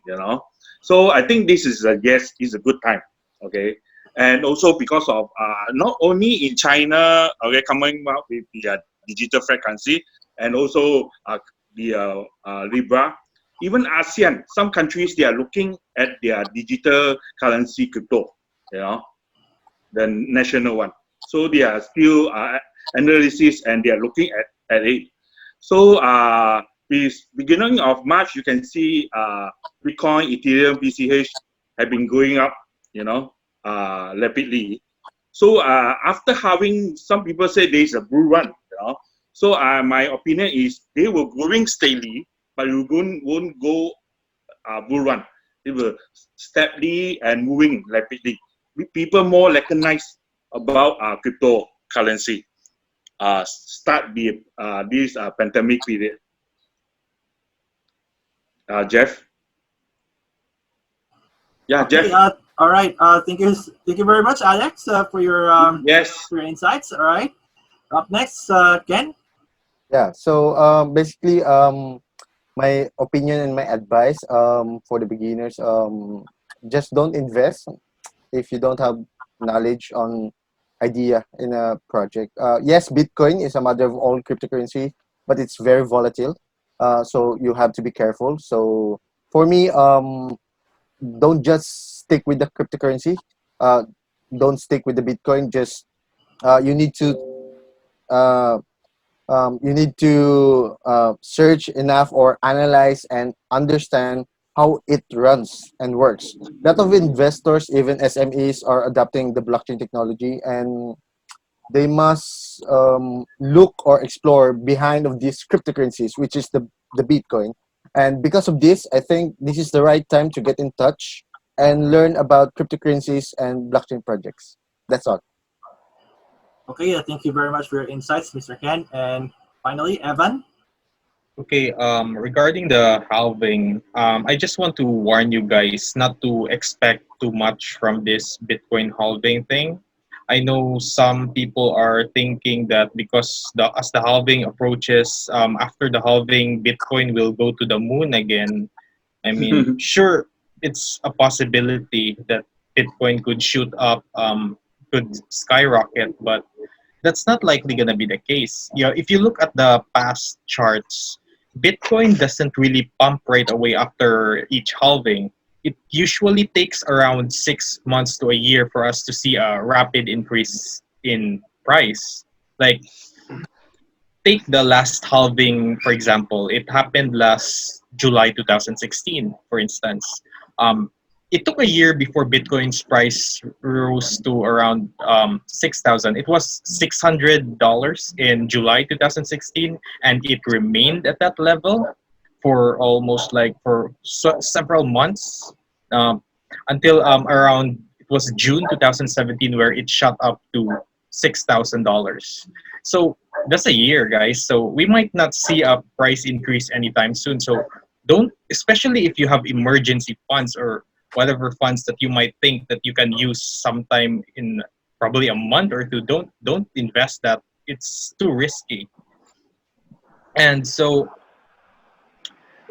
S4: So I think this is a good time. Okay. And also because of not only in China, okay, coming out with the digital fiat currency, and also the Libra, even ASEAN, some countries, they are looking at their digital currency crypto, the national one. So they are still analysis and they are looking at it. So beginning of March, you can see Bitcoin, Ethereum, BCH have been going up, rapidly. So after having, some people say there is a bull run, So my opinion is they will growing steadily, but you won't go bull run. They will steadily and moving rapidly. People more recognize about cryptocurrency. Start this pandemic period. Jeff. Yeah,
S1: Okay,
S4: Jeff.
S1: all right. Thank you very much, Alex, for your
S4: Yes.
S1: for your insights. All right. Up next, Ken.
S5: Yeah. So basically, my opinion and my advice for the beginners, just don't invest if you don't have knowledge on idea in a project. Yes, Bitcoin is a mother of all cryptocurrency, but it's very volatile. So you have to be careful. So for me, don't just stick with the cryptocurrency. Uh, don't stick with the Bitcoin. Just you need to uh, search enough or analyze and understand how it runs and works. A lot of investors, even SMEs, are adopting the blockchain technology, and they must look or explore behind of these cryptocurrencies, which is the Bitcoin. And because of this, I think this is the right time to get in touch and learn about cryptocurrencies and blockchain projects. That's all.
S1: Okay, thank you very much for your insights, Mr. Ken. And finally, Evan.
S6: Okay, regarding the halving, I just want to warn you guys not to expect too much from this Bitcoin halving thing. I know some people are thinking that because as the halving approaches, after the halving, Bitcoin will go to the moon again. I mean, sure, it's a possibility that Bitcoin could shoot up, could skyrocket, but that's not likely going to be the case. If you look at the past charts, Bitcoin doesn't really pump right away after each halving. It usually takes around 6 months to a year for us to see a rapid increase in price. Like, take the last halving, for example. It happened last July 2016, for instance. It took a year before Bitcoin's price rose to around 6,000. It was $600 in July 2016, and it remained at that level for almost several months, um, until around, it was June 2017, where it shot up to $6,000. So that's a year, guys. So we might not see a price increase anytime soon. So don't, especially if you have emergency funds or whatever funds that you might think that you can use sometime in probably a month or two, don't invest that. It's too risky. And so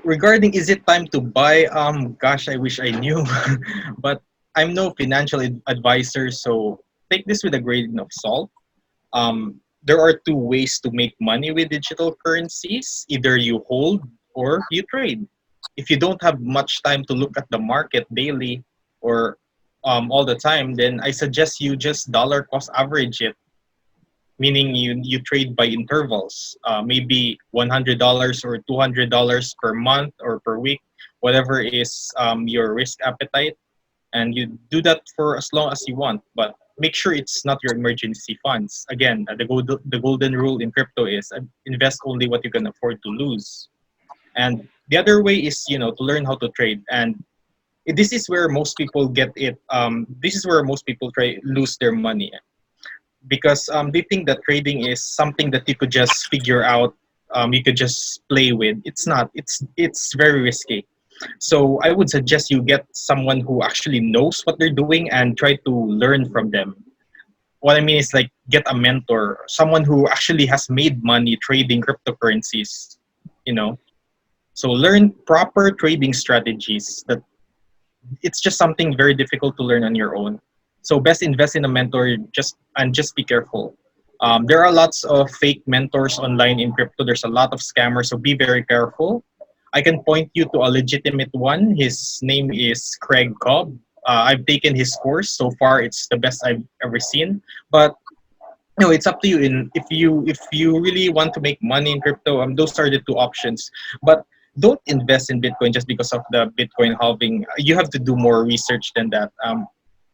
S6: regarding is it time to buy? Gosh, I wish I knew, but I'm no financial advisor, so take this with a grain of salt. There are two ways to make money with digital currencies. Either you hold or you trade. If you don't have much time to look at the market daily or all the time, then I suggest you just dollar cost average it, meaning you trade by intervals, maybe $100 or $200 per month or per week, whatever is your risk appetite, and you do that for as long as you want. But make sure it's not your emergency funds. Again, the golden rule in crypto is invest only what you can afford to lose. And the other way is to learn how to trade, and this is where most people get it. This is where most people lose their money because they think that trading is something that you could just figure out, you could just play with. It's not. It's very risky. So I would suggest you get someone who actually knows what they're doing and try to learn from them. What I mean is like get a mentor, someone who actually has made money trading cryptocurrencies. You know, so learn proper trading strategies. That it's just something very difficult to learn on your own. So best invest in a mentor, just be careful. There are lots of fake mentors online in crypto. There's a lot of scammers, so be very careful. I can point you to a legitimate one. His name is Craig Cobb. I've taken his course. So far, it's the best I've ever seen. But it's up to you. If you really want to make money in crypto, those are the two options. But don't invest in Bitcoin just because of the Bitcoin halving. You have to do more research than that.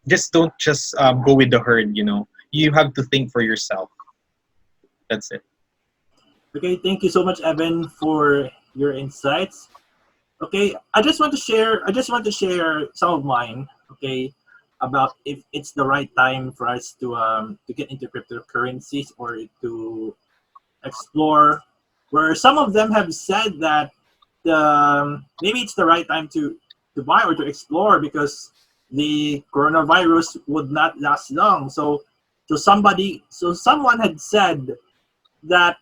S6: Just don't just go with the herd. You have to think for yourself. That's it.
S1: Okay, thank you so much, Evan, for your insights. Okay, I just want to share some of mine. Okay, about if it's the right time for us to get into cryptocurrencies or to explore. Where some of them have said that maybe it's the right time to buy or to explore because the coronavirus would not last long. So someone had said that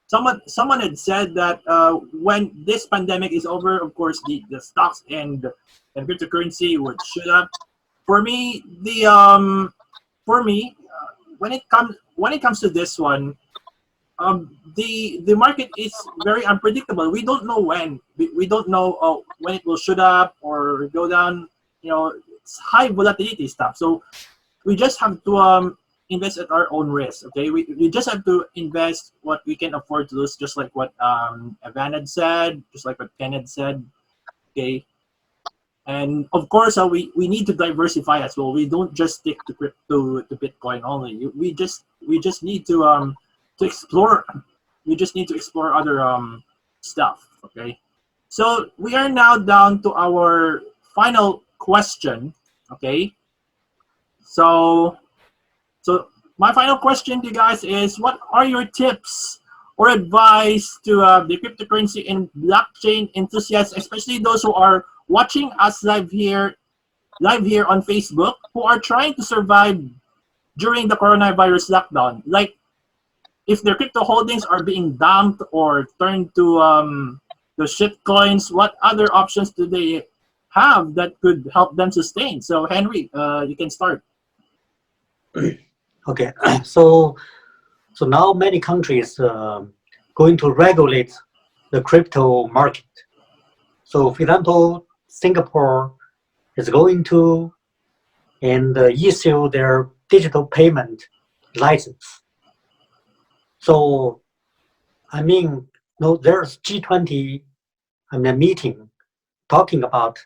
S1: someone had said that when this pandemic is over, of course the stocks and cryptocurrency would shoot up. For me, when it comes to this one, the market is very unpredictable. We don't know when. We don't know when it will shoot up or go down. It's high volatility stuff. So we just have to invest at our own risk. Okay, we just have to invest what we can afford to lose, just like what Evan had said, just like what Ken had said. Okay, and of course we need to diversify as well. We don't just stick to Bitcoin only. We just need to explore. We just need to explore other stuff. Okay, so we are now down to our final question. Okay, so my final question to you guys is: what are your tips or advice to the cryptocurrency and blockchain enthusiasts, especially those who are watching us live here on Facebook, who are trying to survive during the coronavirus lockdown? Like, if their crypto holdings are being dumped or turned to shit coins, what other options do they have that could help them sustain? So Henry, you can start.
S2: Okay, so now many countries going to regulate the crypto market. So for example, Singapore is going to issue their digital payment license. So there's G20 meeting talking about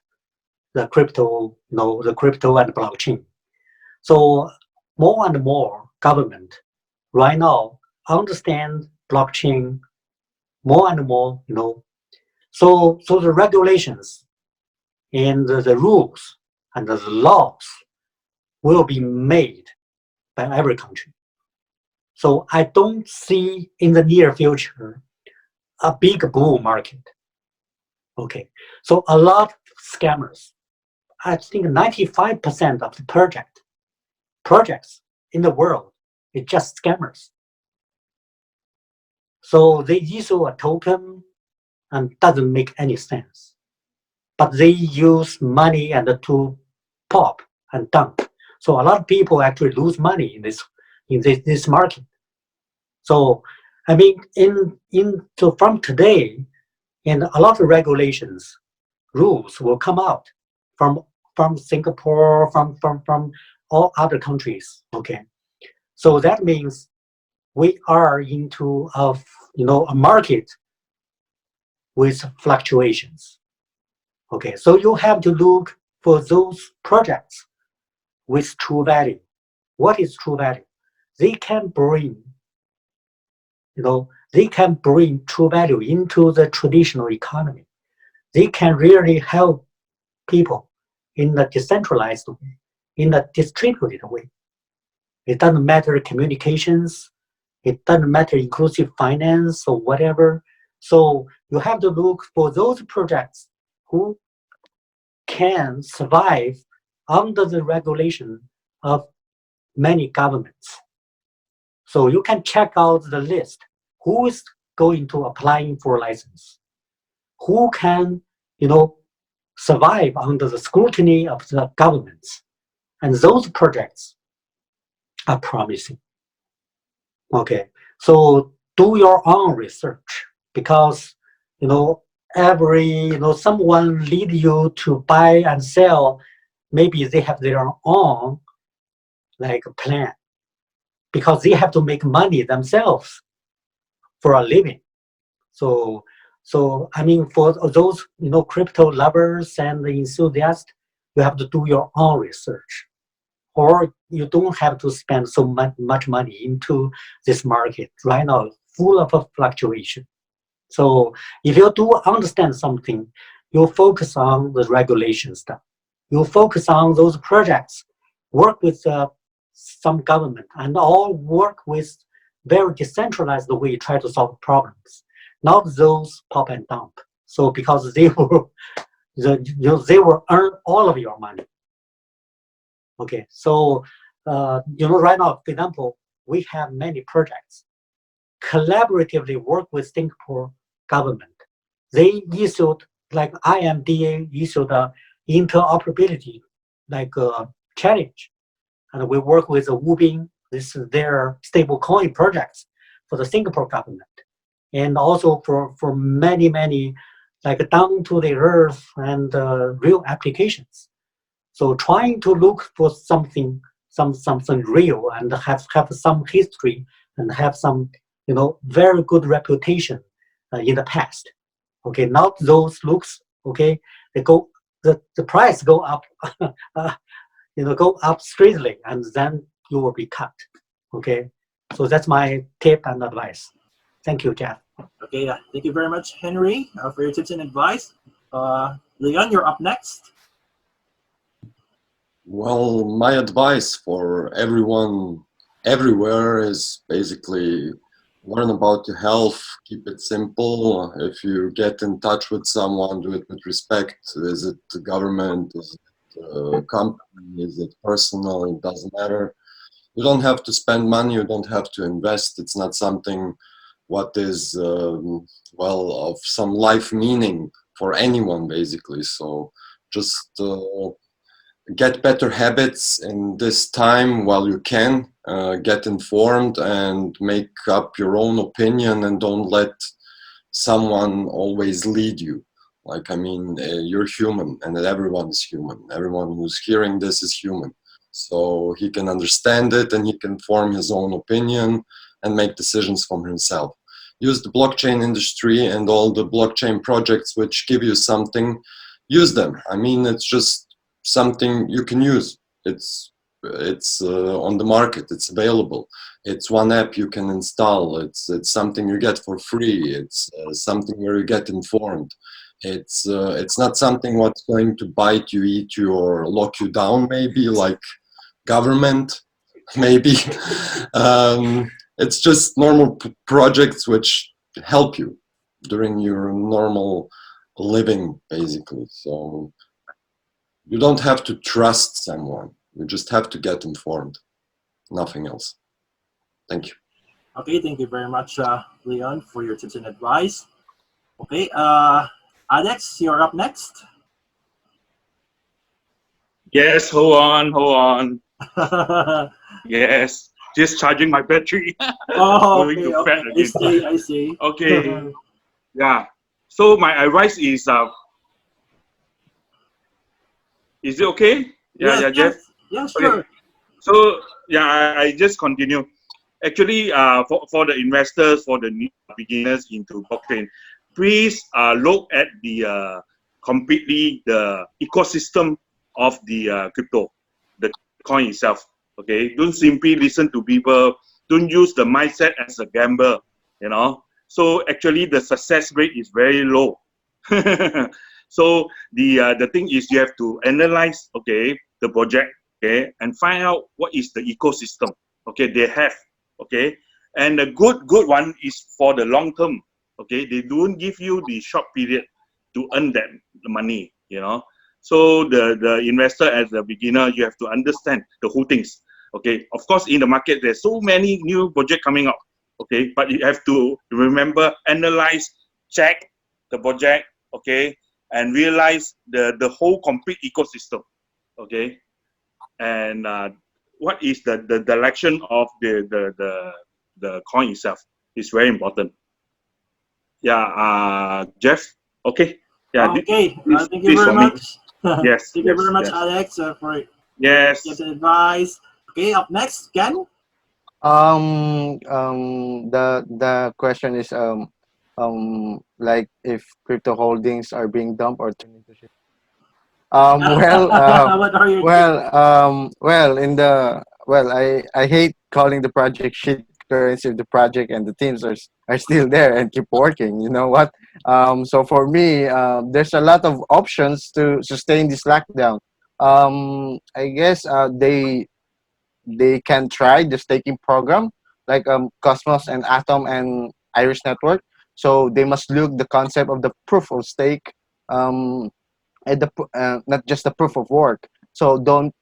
S2: the crypto, the crypto and blockchain. So more and more government right now understand blockchain more and more, So the regulations and the rules and the laws will be made by every country. So I don't see in the near future a big bull market. Okay, so a lot of scammers. I think 95% of the projects in the world is just scammers. So they issue a token and doesn't make any sense. But they use money and to pop and dump. So a lot of people actually lose money in this market. So I mean, so from today, and a lot of regulations, rules will come out from Singapore, from all other countries. Okay, so that means we are into a market with fluctuations. Okay, so you have to look for those projects with true value. What is true value? They can bring, they can bring true value into the traditional economy. They can really help people in a decentralized way, in a distributed way. It doesn't matter communications, it doesn't matter inclusive finance or whatever. So you have to look for those projects who can survive under the regulation of many governments. So you can check out the list. Who is going to applying for a license? Who can, survive under the scrutiny of the governments? And those projects are promising. Okay, so do your own research, because someone lead you to buy and sell. Maybe they have their own plan, because they have to make money themselves for a living. So I mean, for those crypto lovers and the enthusiasts, you have to do your own research, or you don't have to spend so much money into this market right now, full of a fluctuation. So if you do understand something, you focus on the regulation stuff. You focus on those projects, work with some government, and all work with very decentralized way, try to solve problems, not those pop and dump. So because they will earn all of your money. Okay, so right now, for example, we have many projects collaboratively work with Singapore government. They issued, like IMDA issued a interoperability challenge, and we work with Wubing. This is their stable coin projects for the Singapore government, and also for many down to the earth and real applications. So trying to look for something real and have some history and have some very good reputation in the past. Okay, not those looks. Okay, the price go up, go up straightly, and then you will be cut. Okay, so that's my tip and advice. Thank you, Jeff.
S1: Okay, thank you very much, Henry, for your tips and advice. Leon, you're up next.
S3: Well, my advice for everyone everywhere is basically learn about your health, keep it simple. If you get in touch with someone, do it with respect. Is it the government? Is it a company? Is it personal? It doesn't matter. You don't have to spend money. You don't have to invest. It's not something what is, of some life meaning for anyone, basically. So just get better habits in this time while you can. Get informed and make up your own opinion, and don't let someone always lead you. You're human, and everyone's human. Everyone who's hearing this is human. So he can understand it, and he can form his own opinion and make decisions for himself. Use the blockchain industry and all the blockchain projects which give you something. Use them. It's just something you can use. It's on the market. It's available. It's one app you can install. It's something you get for free. It's something where you get informed. It's not something what's going to bite you, eat you, or lock you down. Maybe like government. Maybe it's just normal projects which help you during your normal living, basically. So you don't have to trust someone. You just have to get informed. Nothing else. Thank you.
S1: Okay, thank you very much, Leon, for your tips and advice. Okay, Alex, you're up next.
S4: Yes, hold on. Yes, just charging my battery.
S1: Oh,
S4: Going
S1: okay,
S4: to
S1: okay.
S4: bed
S1: I
S4: again.
S1: see, I see.
S4: Okay, yeah. So my advice is it okay?
S1: Yes,
S4: Jeff.
S1: yes, yeah,
S4: Okay.
S1: sure.
S4: So yeah, I just continue. Actually, for the investors, for the new beginners into blockchain, please look at the completely the ecosystem of the crypto, the coin itself. Okay, don't simply listen to people. Don't use the mindset as a gamble. You know. So actually, the success rate is very low. So the thing is, you have to analyze, okay, the project, okay, and find out what is the ecosystem, okay, they have, okay, and the good one is for the long term, okay. They don't give you the short period to earn that the money, you know. So the investor as a beginner, you have to understand the whole things, okay. Of course, in the market, there's so many new project coming up, okay, but you have to remember, analyze, check the project, okay, and realize the whole complete ecosystem, okay, and what is the direction of the coin itself is very important. Yeah, Jeff. Okay. Yeah,
S1: Okay, thank you
S4: this
S1: very
S4: for me.
S1: much.
S4: Yes,
S1: Thank you very
S4: yes,
S1: much,
S4: yes,
S1: Alex, for your tips
S4: yes.
S1: and advice. Okay, up next, Ken.
S5: The question is like if crypto holdings are being dumped or turned into shit. Well,
S1: What are your tips?
S5: in the I hate calling the project shit currency if the project and the teams are still there and keep working. You know what? So for me, there's a lot of options to sustain this lockdown. I guess they can try the staking program like Cosmos and Atom and Iris Network. So they must look the concept of the proof of stake, um, and not just the proof of work. So don't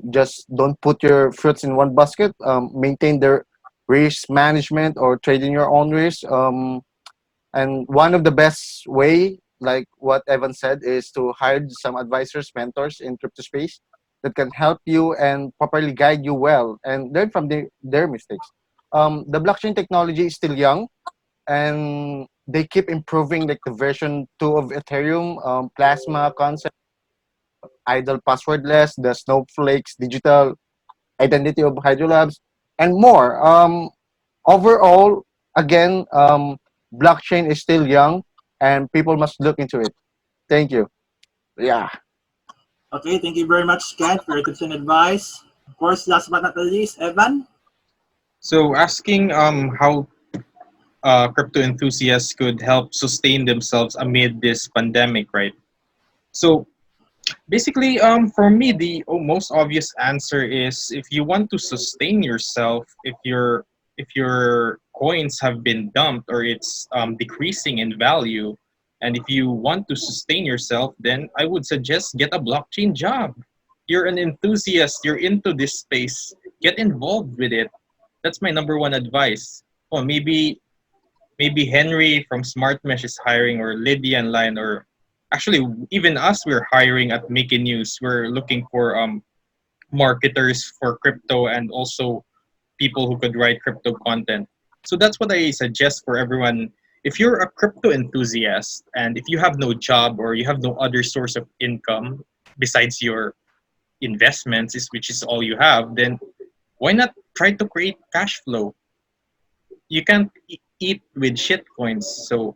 S5: just don't put your fruits in one basket. Maintain their risk management or trade in your own risk. And one of the best way, like what Evan said, is to hire some advisors, mentors in crypto space that can help you and properly guide you well and learn from their mistakes. The blockchain technology is still young and they keep improving, like the version 2 of Ethereum, Plasma concept, idle passwordless, the Snowflakes digital identity of Hydrolabs, and more. Overall, again, blockchain is still young and people must look into it. Thank you. Yeah.
S1: Okay, thank you very much, Ken, for your tips and advice. Of course, last but not the least, Evan.
S6: So asking how crypto enthusiasts could help sustain themselves amid this pandemic, right? So basically, for me, the most obvious answer is if you want to sustain yourself, if your coins have been dumped or it's decreasing in value, and if you want to sustain yourself, then I would suggest get a blockchain job. You're an enthusiast. You're into this space. Get involved with it. That's my number one advice. Oh, maybe Henry from SmartMesh is hiring, or Lydian line, or actually even us, we're hiring at Making News. We're looking for marketers for crypto and also people who could write crypto content. So that's what I suggest for everyone. If you're a crypto enthusiast and if you have no job or you have no other source of income besides your investments, which is all you have, then why not try to create cash flow? You can't eat with shit coins, so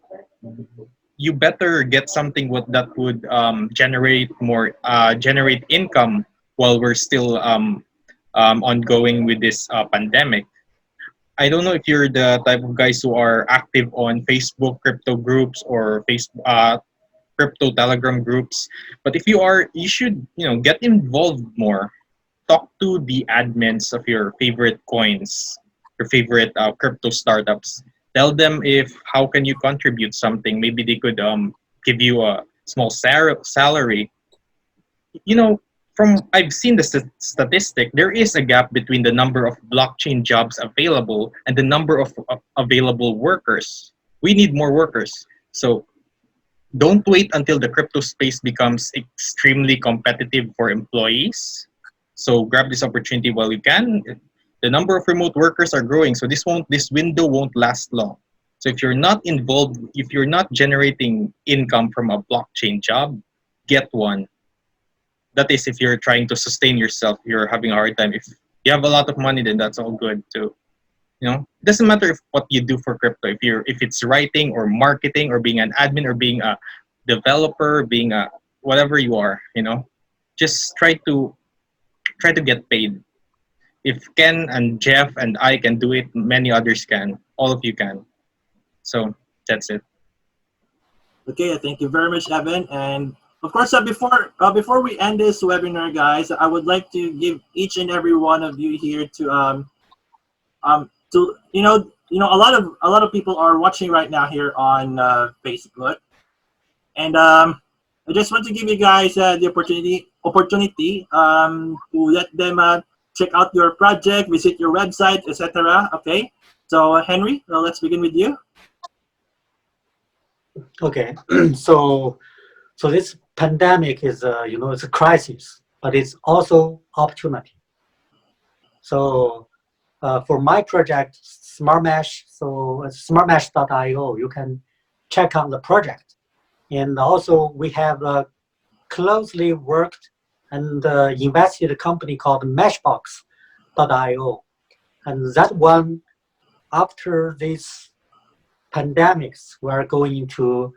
S6: you better get something that would generate income while we're still ongoing with this pandemic. I don't know if you're the type of guys who are active on Facebook crypto groups or crypto Telegram groups, but if you are, you should get involved more. Talk to the admins of your favorite coins, your favorite crypto startups. Tell them if how can you contribute something. Maybe they could give you a small salary. You know, from I've seen the statistic, there is a gap between the number of blockchain jobs available and the number of available workers. We need more workers. So don't wait until the crypto space becomes extremely competitive for employees. So grab this opportunity while you can. The number of remote workers are growing, so this window won't last long. So if you're not involved, if you're not generating income from a blockchain job, get one. That is if you're trying to sustain yourself, you're having a hard time. If you have a lot of money, then that's all good too. It doesn't matter if what you do for crypto, if it's writing or marketing or being an admin or being a developer, being a whatever you are, just try to get paid. If Ken and Jeff and I can do it, many others can. All of you can. So that's it.
S1: Okay, thank you very much, Evan. And of course, before we end this webinar, guys, I would like to give each and every one of you here to a lot of people are watching right now here on Facebook, and I just want to give you guys the opportunity to let them check out your project, visit your website, etc. Okay, so Henry, let's begin with you.
S2: Okay, so this pandemic is it's a crisis, but it's also opportunity. So for my project SmartMesh, so SmartMesh.io, you can check out the project, and also we have closely worked and invested a company called Meshbox.io, and that one, after this pandemics, we are going to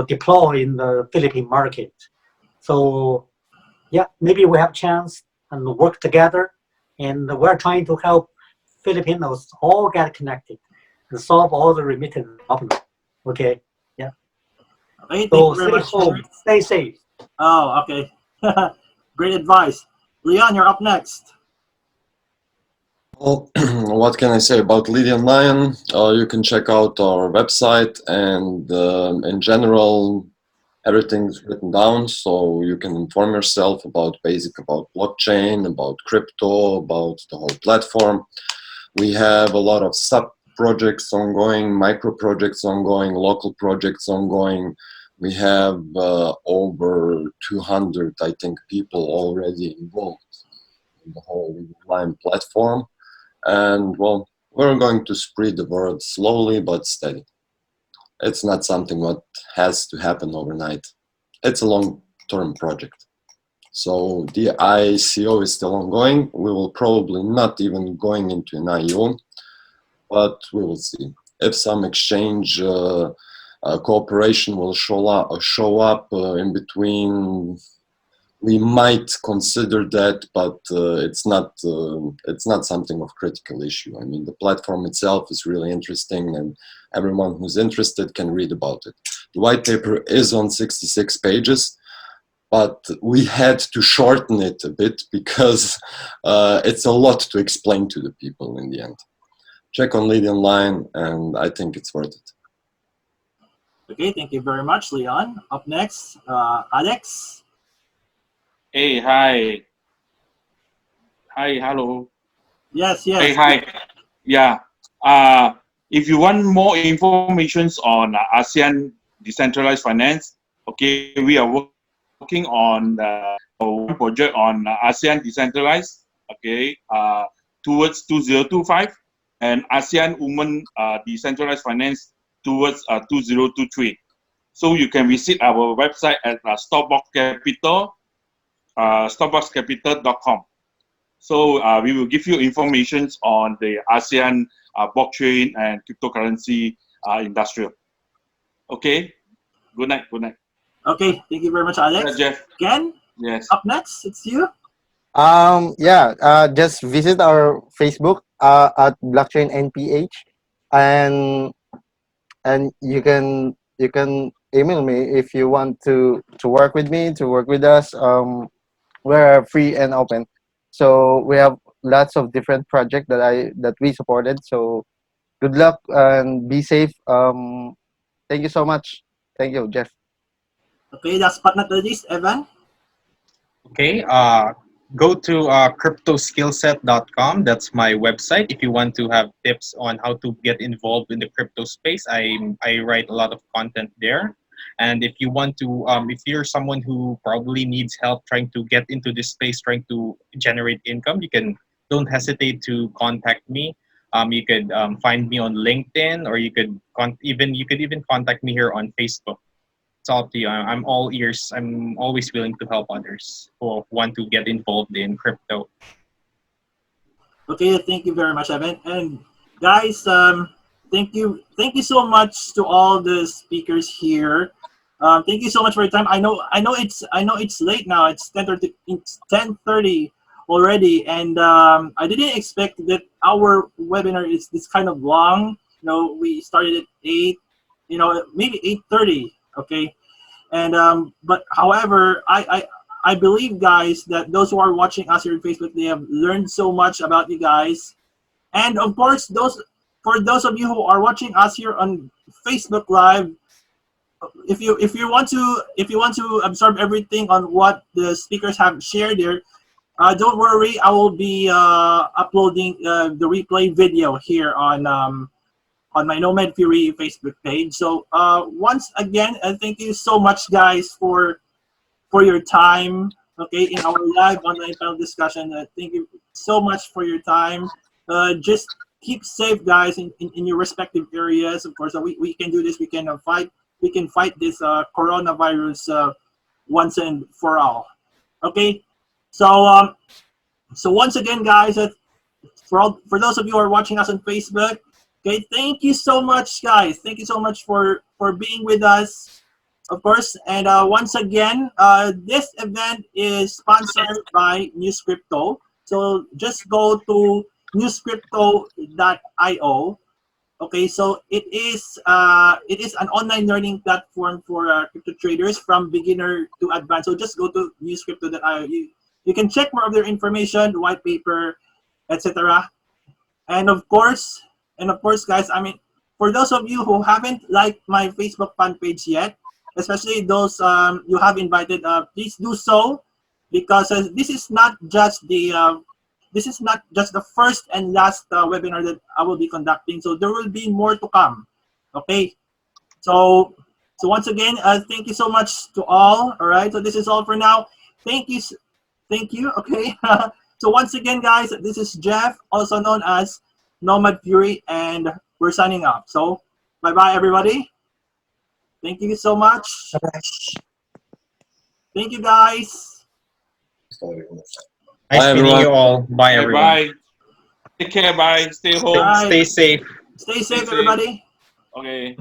S2: deploy in the Philippine market. So yeah, maybe we have chance and work together, and we're trying to help Filipinos all get connected and solve all the remittance problems. Okay, yeah.
S1: Okay, thank
S2: So
S1: you very
S2: stay
S1: much,
S2: home,
S1: Henry.
S2: stay safe.
S1: Oh, okay. Great advice. Leon, you're up next.
S3: Well, what can I say about Lydian Lion? You can check out our website, and in general, everything's written down, so you can inform yourself about blockchain, about crypto, about the whole platform. We have a lot of sub projects ongoing, micro projects ongoing, local projects ongoing. We have over 200, I think, people already involved in the whole Lydian platform. And well, we're going to spread the word slowly but steady. It's not something what has to happen overnight. It's a long-term project. So the ICO is still ongoing. We will probably not even going into an IO, but we will see. If some exchange cooperation will show up in between, we might consider that, but it's not something of critical issue. I mean, the platform itself is really interesting, and everyone who's interested can read about it. The white paper is on 66 pages, but we had to shorten it a bit because it's a lot to explain to the people in the end. Check on Lydian Lion, and I think it's worth it.
S1: Okay, thank you very much, Leon. Up next, Alex.
S4: Hey, hi. Hi, hello.
S1: Yes, yes.
S4: Hey, hi. Yeah. If you want more information on ASEAN decentralized finance, okay, we are working on one project on ASEAN decentralized, okay, towards 2025, and ASEAN women decentralized finance towards 2023. So you can visit our website at Stockbox Capital. Stockboxcapital.com. So we will give you information on the ASEAN blockchain and cryptocurrency industrial. Okay. Good night. Good night.
S1: Okay, thank you very much, Alex.
S4: Yeah, Jeff.
S1: Ken,
S4: Yes.
S1: up next, it's you.
S5: Just visit our Facebook at blockchain NPH, and you can email me if you want to work with me, to work with us. We're free and open, so we have lots of different projects that we supported. So good luck and be safe. Thank you so much. Thank you, Jeff.
S1: Okay, last but not the least, Evan.
S6: Okay. go to cryptoskillset.com. That's my website. If you want to have tips on how to get involved in the crypto space, I write a lot of content there. And if you want to, if you're someone who probably needs help trying to get into this space, trying to generate income, you can don't hesitate to contact me. You could find me on LinkedIn, or you could even contact me here on Facebook. It's all up to you. I'm all ears. I'm always willing to help others who want to get involved in crypto.
S1: Okay, thank you very much, Evan. And guys, thank you so much to all the speakers here. Thank you so much for your time. I know it's late now. It's 10:30. It's 10:30 already, and I didn't expect that our webinar is this kind of long. You know, we started at 8. You know, maybe 8:30. Okay, and but however, I believe, guys, that those who are watching us here on Facebook, they have learned so much about you guys. And of course, for those of you who are watching us here on Facebook Live, if you want to absorb everything on what the speakers have shared here, don't worry, I will be uploading the replay video here on my Nomad Fury Facebook page. So once again, thank you so much, guys, for your time, okay, in our live online panel discussion. Thank you so much for your time. Just keep safe, guys, in your respective areas. Of course, we can do this. We can fight this coronavirus once and for all. Okay, so so once again, guys, for those of you who are watching us on Facebook, okay, thank you so much, guys. Thank you so much for being with us. Of course, and once again, this event is sponsored by News Crypto. So just go to newscrypto.io. Okay, so it is an online learning platform for crypto traders from beginner to advanced. So just go to newscrypto.io. You can check more of their information, the white paper, etc. And of course, guys, I mean, for those of you who haven't liked my Facebook fan page yet, especially those you have invited, please do so, because this is not just the first and last webinar that I will be conducting. So there will be more to come. Okay, so once again, thank you so much to all. All right, so this is all for now. Thank you. Okay, so once again, guys, this is Jeff, also known as Nomad Fury, and we're signing off. So bye bye, everybody. Thank you so much. Thank you, guys.
S6: Nice meeting
S3: everyone.
S6: you all. Bye, everyone.
S4: Bye. Take care. Bye. Stay home.
S1: Bye.
S6: Stay safe.
S1: Stay safe,
S4: safe.
S1: everybody.
S4: Okay.